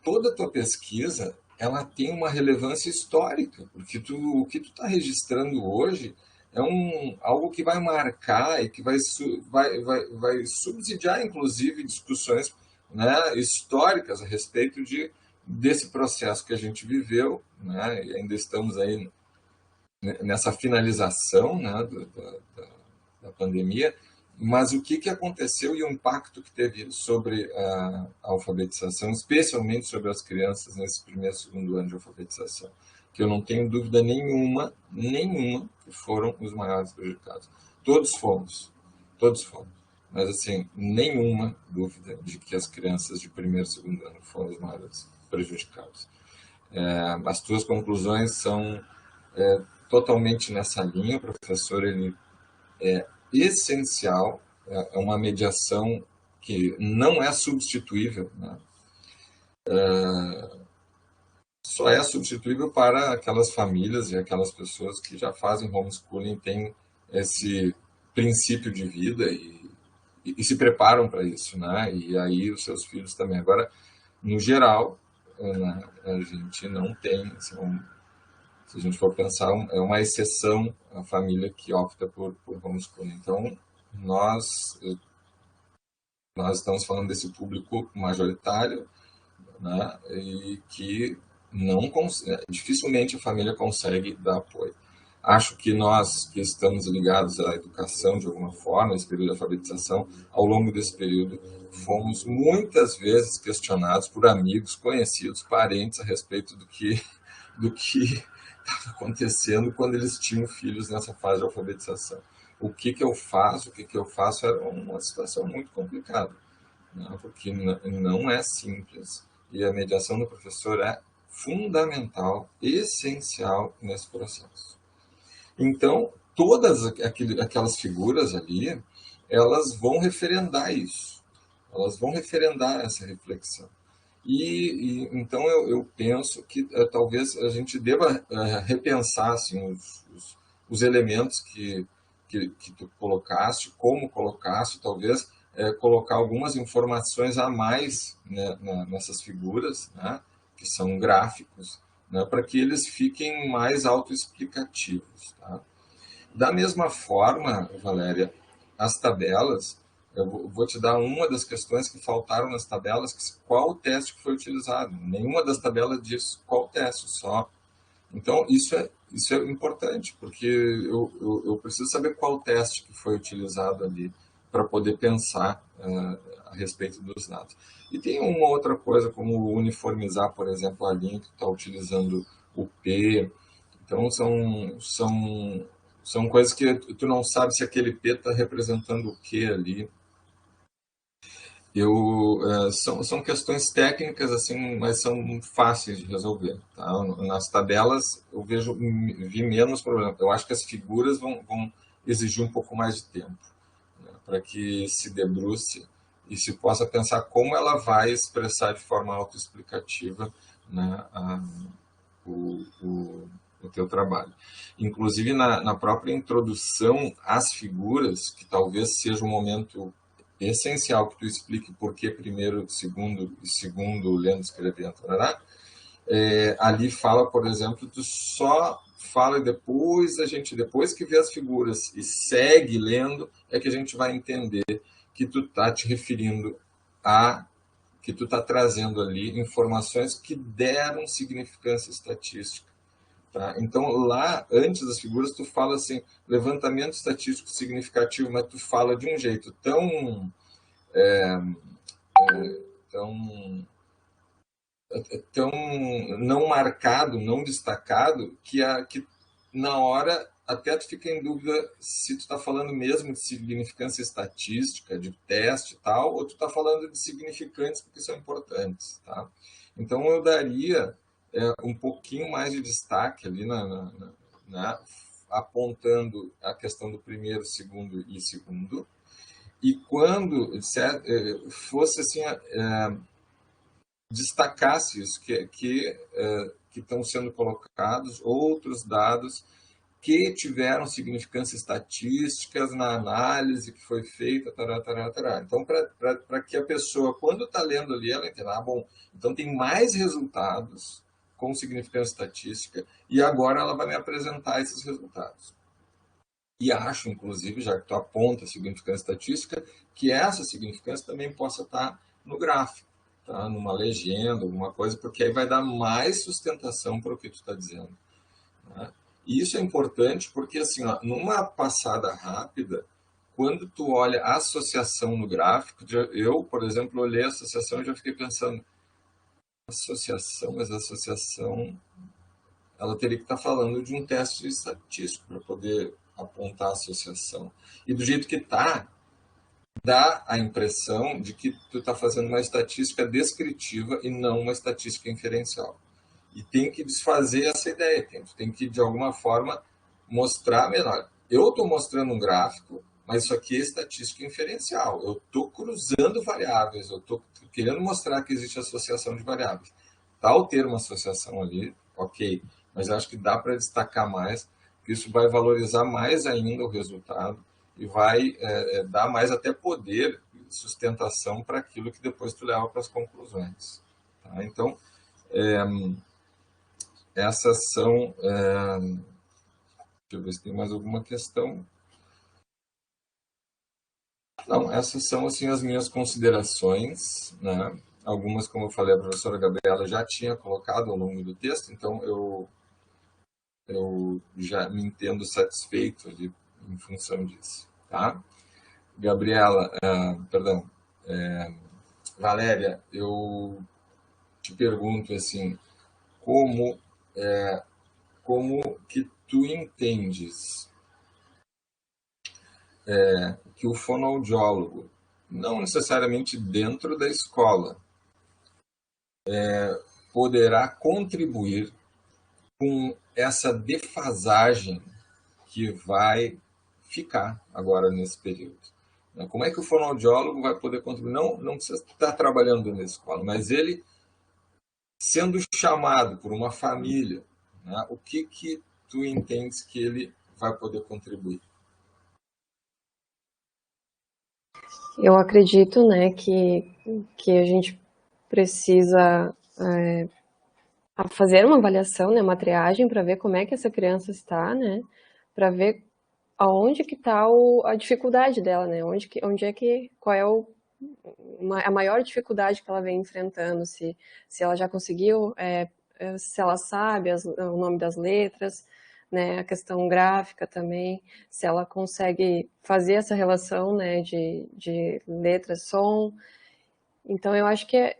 toda a tua pesquisa, ela tem uma relevância histórica, porque o que tu está registrando hoje é algo que vai marcar e que vai subsidiar, inclusive, discussões, né, históricas a respeito desse processo que a gente viveu, né, e ainda estamos aí nessa finalização, né, da pandemia. Mas o que aconteceu e o impacto que teve sobre a alfabetização, especialmente sobre as crianças nesse primeiro e segundo ano de alfabetização, que eu não tenho dúvida nenhuma que foram os maiores prejudicados. Todos fomos, mas assim, nenhuma dúvida de que as crianças de primeiro e segundo ano foram os maiores prejudicados. As tuas conclusões são totalmente nessa linha. O professor, ele é essencial, é uma mediação que não é substituível, né? Só é substituível para aquelas famílias e aquelas pessoas que já fazem homeschooling, têm esse princípio de vida e se preparam para isso, né? E aí os seus filhos também. Agora, no geral, né, a gente não tem, se a gente for pensar, é uma exceção a família que opta por homeschooling. Então, nós estamos falando desse público majoritário, né, e que dificilmente a família consegue dar apoio. Acho que nós que estamos ligados à educação de alguma forma, esse período de alfabetização, ao longo desse período, fomos muitas vezes questionados por amigos, conhecidos, parentes a respeito do que estava acontecendo quando eles tinham filhos nessa fase de alfabetização. O que eu faço era uma situação muito complicada, né? Porque não é simples, e a mediação do professor é fundamental, essencial nesse processo. Então, todas aquelas figuras ali, elas vão referendar isso, elas vão referendar essa reflexão. Então eu penso que talvez a gente deva repensar assim, os elementos que tu colocaste, como colocaste, talvez colocar algumas informações a mais, né, nessas figuras, né, que são gráficos, né, para que eles fiquem mais autoexplicativos. Tá? Da mesma forma, Valéria, as tabelas, eu vou te dar uma das questões que faltaram nas tabelas, qual o teste que foi utilizado. Nenhuma das tabelas diz qual teste, só. Então, isso é importante, porque eu preciso saber qual teste que foi utilizado ali para poder pensar a respeito dos dados. E tem uma outra coisa, como uniformizar, por exemplo, a linha que está utilizando o P. Então, são coisas que tu não sabe se aquele P está representando o que ali. São questões técnicas, assim, mas são fáceis de resolver. Tá? Nas tabelas eu vi menos problema. Eu acho que as figuras vão exigir um pouco mais de tempo, né, para que se debruce e se possa pensar como ela vai expressar de forma autoexplicativa, né, o teu trabalho. Inclusive, na própria introdução às figuras, que talvez seja um momento essencial que tu explique por que primeiro, segundo e segundo lendo, escrevendo, né? Ali fala, por exemplo, tu só fala e depois que vê as figuras e segue lendo, é que a gente vai entender que tu tá te referindo que tu tá trazendo ali informações que deram significância estatística. Tá? Então, lá, antes das figuras, tu fala assim, levantamento estatístico significativo, mas tu fala de um jeito tão tão não marcado, não destacado, que na hora até tu fica em dúvida se tu está falando mesmo de significância estatística, de teste e tal, ou tu está falando de significantes porque são importantes. Tá? Então, eu daria um pouquinho mais de destaque ali apontando a questão do primeiro, segundo e segundo, e quando fosse assim, destacasse isso, que estão sendo colocados outros dados que tiveram significância estatísticas na análise que foi feita, tará, tará, tará. Então, para que a pessoa, quando está lendo ali, ela entenda, bom, então tem mais resultados com significância estatística e agora ela vai me apresentar esses resultados. E acho, inclusive, já que tu aponta a significância estatística, que essa significância também possa estar no gráfico, tá? Numa legenda, alguma coisa, porque aí vai dar mais sustentação para o que tu está dizendo. Né? E isso é importante porque, assim, ó, numa passada rápida, quando tu olha a associação no gráfico, eu, por exemplo, olhei a associação e já fiquei pensando, mas a associação ela teria que estar falando de um teste estatístico para poder apontar a associação. E do jeito que está, dá a impressão de que tu está fazendo uma estatística descritiva e não uma estatística inferencial. E tem que desfazer essa ideia, tem que, de alguma forma, mostrar melhor. Eu estou mostrando um gráfico, mas isso aqui é estatística inferencial. Eu estou cruzando variáveis, eu estou querendo mostrar que existe associação de variáveis. Está o termo associação ali, ok, mas acho que dá para destacar mais, que isso vai valorizar mais ainda o resultado e vai dar mais até poder, sustentação para aquilo que depois tu leva para as conclusões. Tá? Então, essas são... deixa eu ver se tem mais alguma questão. Não, essas são assim, as minhas considerações, né? Algumas, como eu falei, a professora Gabriela já tinha colocado ao longo do texto, então eu já me entendo satisfeito ali, em função disso. Tá? Gabriela, perdão, Valéria, eu te pergunto assim, como que tu entendes que o fonoaudiólogo, não necessariamente dentro da escola, poderá contribuir com essa defasagem que vai ficar agora nesse período? Como é que o fonoaudiólogo vai poder contribuir? Não precisa estar trabalhando na escola, mas ele sendo chamado por uma família, né, o que tu entendes que ele vai poder contribuir? Eu acredito, né, que a gente precisa fazer uma avaliação, né, uma triagem para ver como é que essa criança está, né, para ver aonde que está a dificuldade dela, né, qual é a maior dificuldade que ela vem enfrentando, se ela já conseguiu, se ela sabe o nome das letras, né, a questão gráfica também, se ela consegue fazer essa relação, né, de letra, som. Então, eu acho que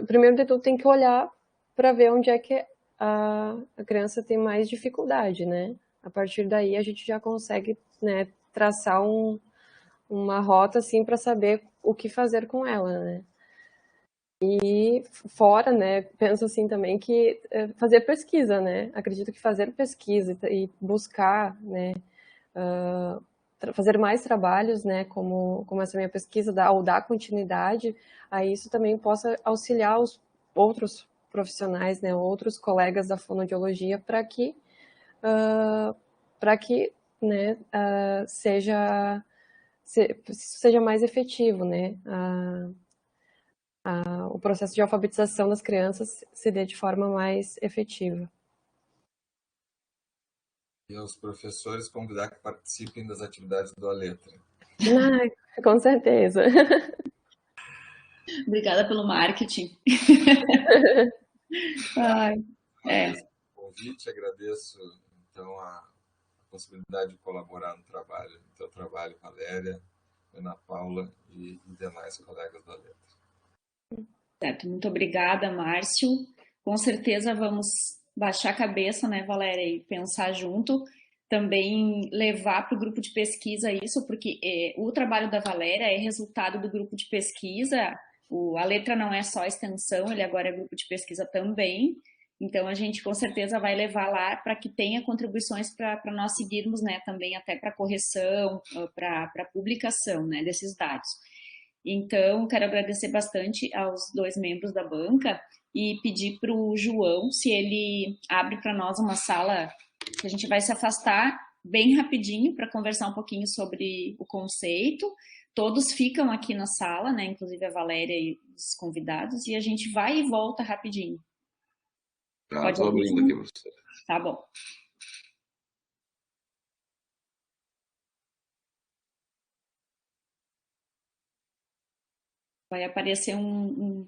primeiro de tudo tem que olhar para ver onde é que a criança tem mais dificuldade, né? A partir daí a gente já consegue, né, traçar uma rota assim para saber o que fazer com ela, né? E fora, né, penso assim também que fazer pesquisa, né? Acredito que fazer pesquisa e buscar, né, fazer mais trabalhos, né, como essa minha pesquisa, ou dar continuidade a isso também possa auxiliar os outros profissionais, né, outros colegas da fonoaudiologia para que, né, seja mais efetivo, né, o processo de alfabetização das crianças se dê de forma mais efetiva. E aos professores convidar que participem das atividades do Aletra. Com certeza. Obrigada pelo marketing. Ai, Agradeço o convite, agradeço então a possibilidade de colaborar no trabalho, no teu trabalho, Valéria, Ana Paula e demais colegas da Aletra. certo. Muito obrigada, Márcio. Com certeza vamos baixar a cabeça, né, Valéria, e pensar junto. Também levar para o grupo de pesquisa isso, porque o trabalho da Valéria é resultado do grupo de pesquisa. A letra não é só extensão, ele agora é grupo de pesquisa também. Então a gente com certeza vai levar lá para que tenha contribuições para nós seguirmos, né, também até para correção, para publicação, né, desses dados. Então, quero agradecer bastante aos dois membros da banca e pedir para o João se ele abre para nós uma sala que a gente vai se afastar bem rapidinho para conversar um pouquinho sobre o conceito. Todos ficam aqui na sala, né? Inclusive a Valéria e os convidados, e a gente vai e volta rapidinho. Tá, tô abrindo aqui, professor. Tá bom. Vai aparecer um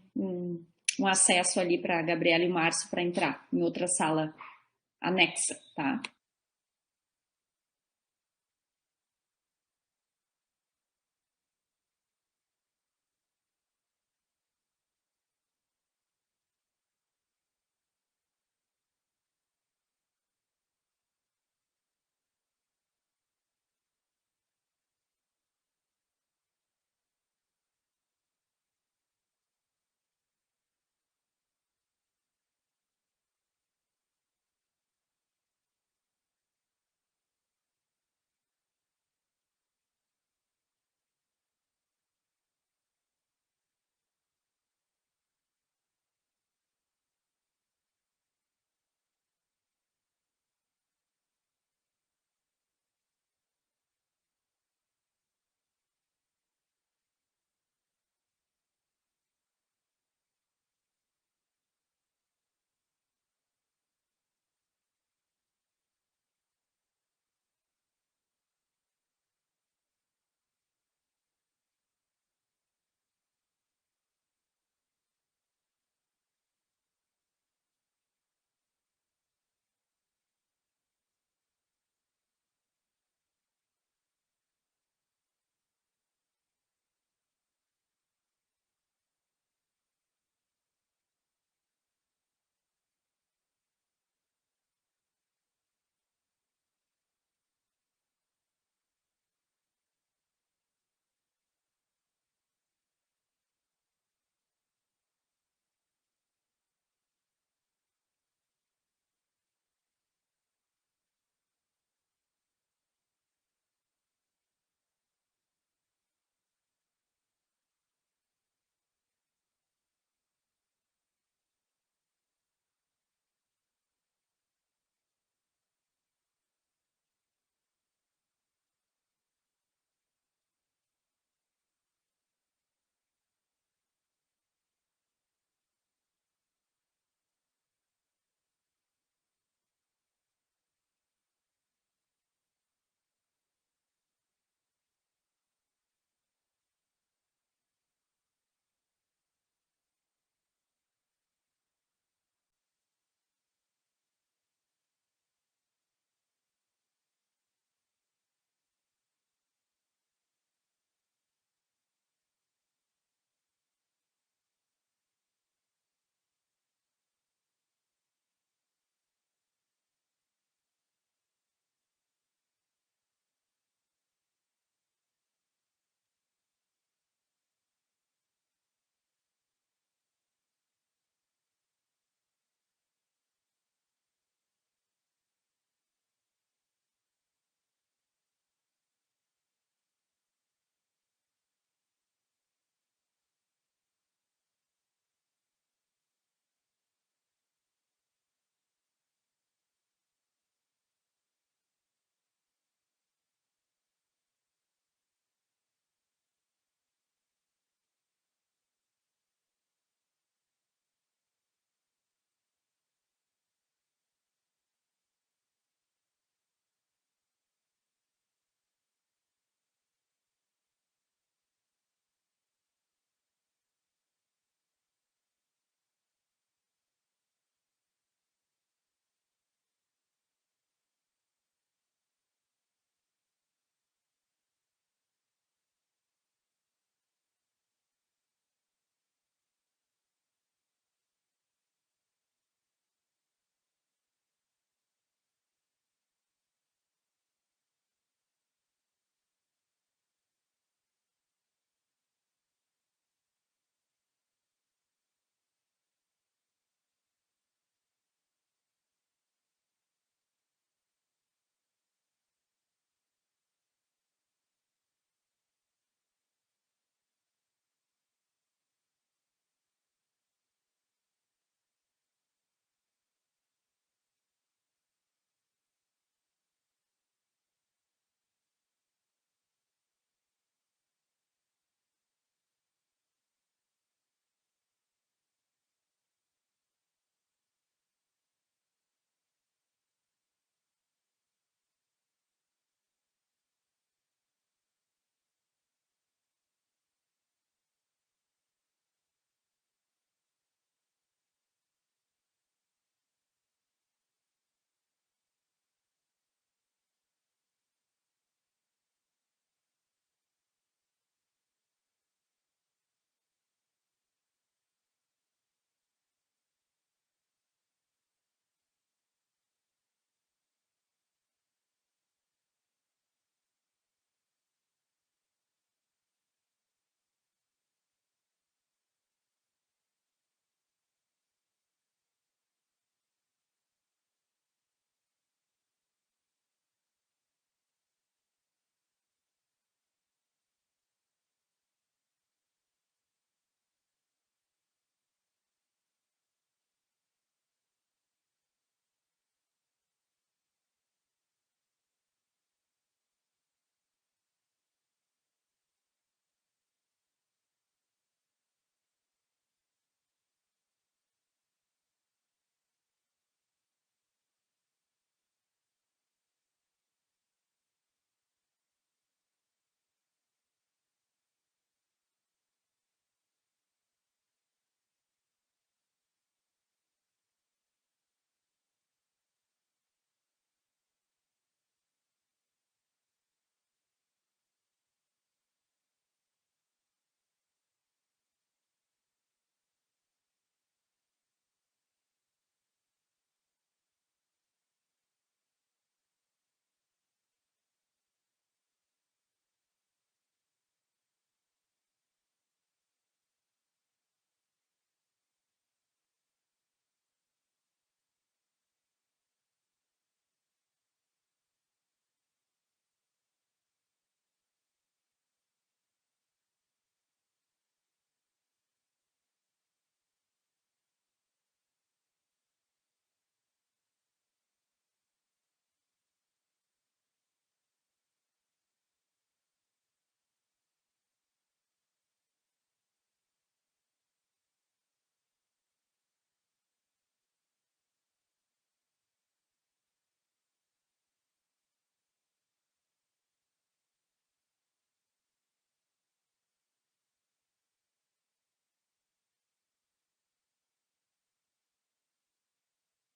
acesso ali para a Gabriela e o Márcio para entrar em outra sala anexa, tá?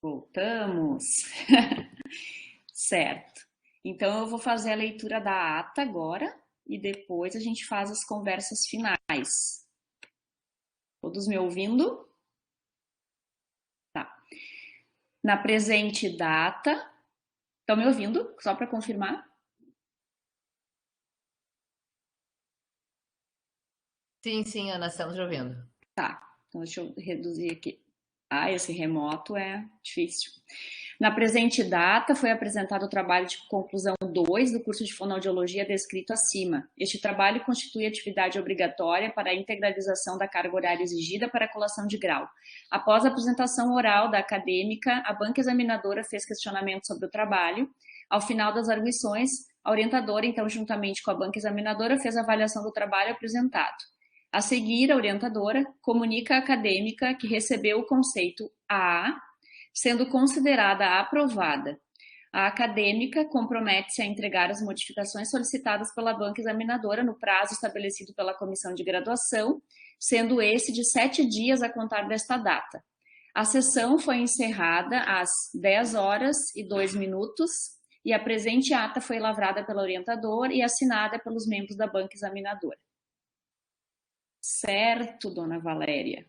Voltamos. Certo. Então, eu vou fazer a leitura da ata agora e depois a gente faz as conversas finais. Todos me ouvindo? Tá. Na presente data... Estão me ouvindo? Só para confirmar? Sim, sim, Ana, estamos te ouvindo. Tá. Então, deixa eu reduzir aqui. Ah, esse remoto é difícil. Na presente data, foi apresentado o trabalho de conclusão 2 do curso de fonoaudiologia descrito acima. Este trabalho constitui atividade obrigatória para a integralização da carga horária exigida para a colação de grau. Após a apresentação oral da acadêmica, a banca examinadora fez questionamento sobre o trabalho. Ao final das arguições, a orientadora, então, juntamente com a banca examinadora, fez a avaliação do trabalho apresentado. A seguir, a orientadora comunica à acadêmica que recebeu o conceito A, sendo considerada aprovada. A acadêmica compromete-se a entregar as modificações solicitadas pela banca examinadora no prazo estabelecido pela comissão de graduação, sendo esse de 7 dias a contar desta data. A sessão foi encerrada às 10h02 e a presente ata foi lavrada pela orientadora e assinada pelos membros da banca examinadora. Certo, dona Valéria.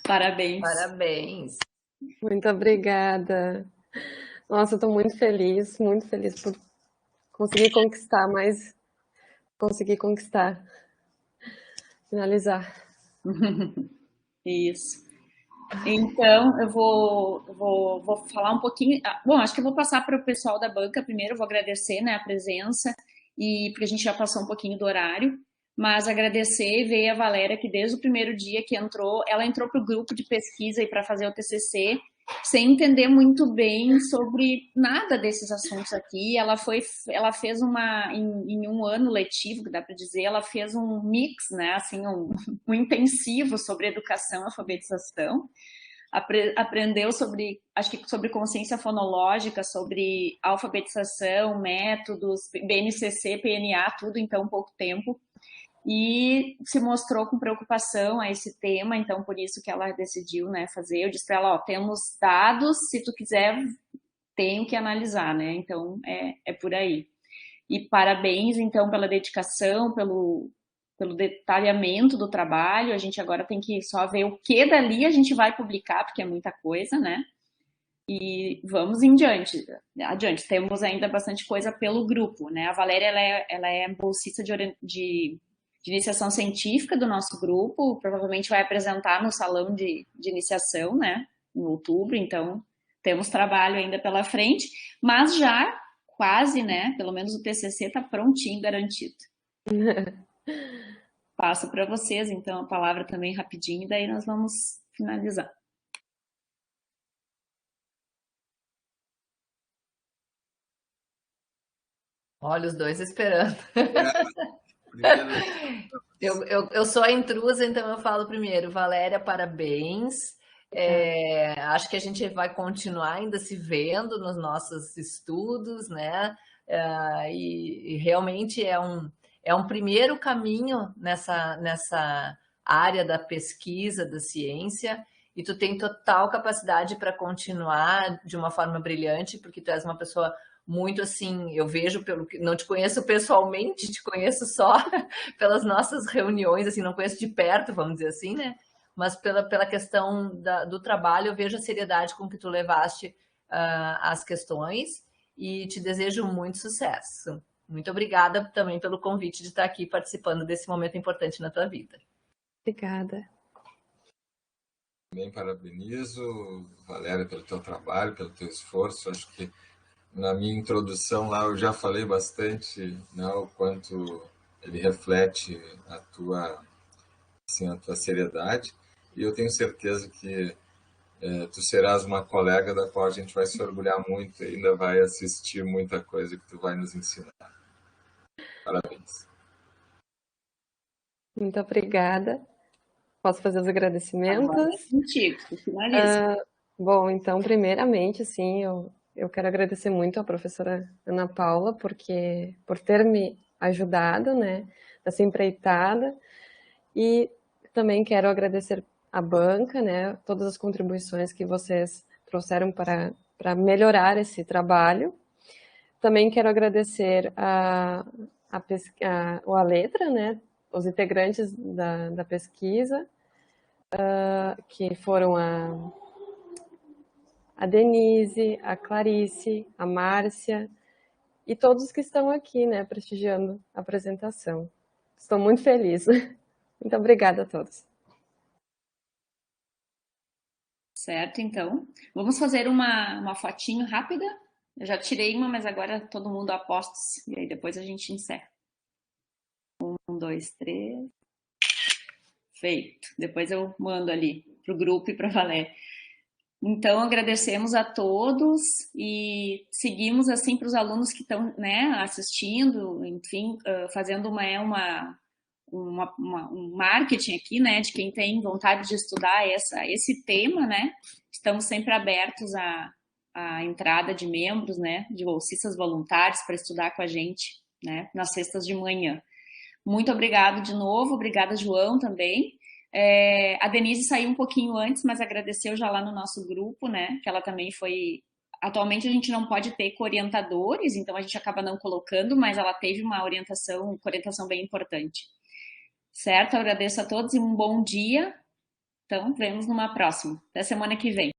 Parabéns. Parabéns. Muito obrigada. Nossa, eu estou muito feliz por conseguir conquistar, mas conseguir conquistar, finalizar. Isso. Então, eu vou falar um pouquinho. Bom, acho que eu vou passar para o pessoal da banca primeiro, vou agradecer, né, a presença, e porque a gente já passou um pouquinho do horário, mas agradecer e ver a Valéria que desde o primeiro dia que entrou, ela entrou para o grupo de pesquisa e para fazer o TCC, sem entender muito bem sobre nada desses assuntos aqui. Ela fez em um ano letivo, que dá para dizer, ela fez um mix, né, assim, um intensivo sobre educação e alfabetização. Aprendeu acho que sobre consciência fonológica, sobre alfabetização, métodos, BNCC, PNA, tudo em tão pouco tempo. E se mostrou com preocupação a esse tema, então por isso que ela decidiu, né, fazer. Eu disse para ela, ó, temos dados, se tu quiser, tenho que analisar, né, então é por aí. E parabéns, então, pela dedicação, pelo detalhamento do trabalho. A gente agora tem que só ver o que dali a gente vai publicar, porque é muita coisa, né, e vamos em diante. Temos ainda bastante coisa pelo grupo, né, a Valéria, ela é bolsista de iniciação científica do nosso grupo, provavelmente vai apresentar no salão de iniciação, né, em outubro, então temos trabalho ainda pela frente, mas já quase, né, pelo menos o TCC está prontinho, garantido. Passo para vocês, então, a palavra também rapidinho, daí nós vamos finalizar. Olha, os dois esperando. Eu sou a intrusa, então eu falo primeiro. Valéria, parabéns. Acho que a gente vai continuar ainda se vendo nos nossos estudos, né? E realmente é um primeiro caminho nessa área da pesquisa, da ciência, e tu tem total capacidade para continuar de uma forma brilhante, porque tu és uma pessoa muito assim, eu vejo pelo que não te conheço pessoalmente, te conheço só pelas nossas reuniões, assim, não conheço de perto, vamos dizer assim, né? Mas pela questão do trabalho, eu vejo a seriedade com que tu levaste as questões e te desejo muito sucesso. Muito obrigada também pelo convite de estar aqui participando desse momento importante na tua vida. Obrigada. Também parabenizo, Valéria, pelo teu trabalho, pelo teu esforço. Acho que na minha introdução lá eu já falei bastante, né, o quanto ele reflete a tua seriedade, e eu tenho certeza que tu serás uma colega da qual a gente vai se orgulhar muito e ainda vai assistir muita coisa que tu vai nos ensinar. Parabéns. Muito obrigada. Posso fazer os agradecimentos? Agora é contigo, finaliza. Bom, então, primeiramente, assim, eu quero agradecer muito à professora Ana Paula por ter me ajudado, né, nessa empreitada, e também quero agradecer a banca, né, todas as contribuições que vocês trouxeram para melhorar esse trabalho. Também quero agradecer a Letra, né, os integrantes da pesquisa, que foram a Denise, a Clarice, a Márcia e todos que estão aqui, né, prestigiando a apresentação. Estou muito feliz. Muito obrigada a todos. Certo, então. Vamos fazer uma fotinho rápida. Eu já tirei uma, mas agora todo mundo a postos. E aí depois a gente encerra. 1, 2, 3. Feito. Depois eu mando ali para o grupo e para a Valéria. Então, agradecemos a todos e seguimos assim para os alunos que estão, né, assistindo, enfim, fazendo um marketing aqui, né, de quem tem vontade de estudar esse tema, né. Estamos sempre abertos à entrada de membros, né, de bolsistas voluntários para estudar com a gente, né, nas sextas de manhã. Muito obrigado de novo, obrigada, João, também. A Denise saiu um pouquinho antes, mas agradeceu já lá no nosso grupo, né, que ela também foi... Atualmente a gente não pode ter co-orientadores, então a gente acaba não colocando, mas ela teve uma orientação bem importante. Certo? Eu agradeço a todos e um bom dia. Então, vemos numa próxima. Até semana que vem.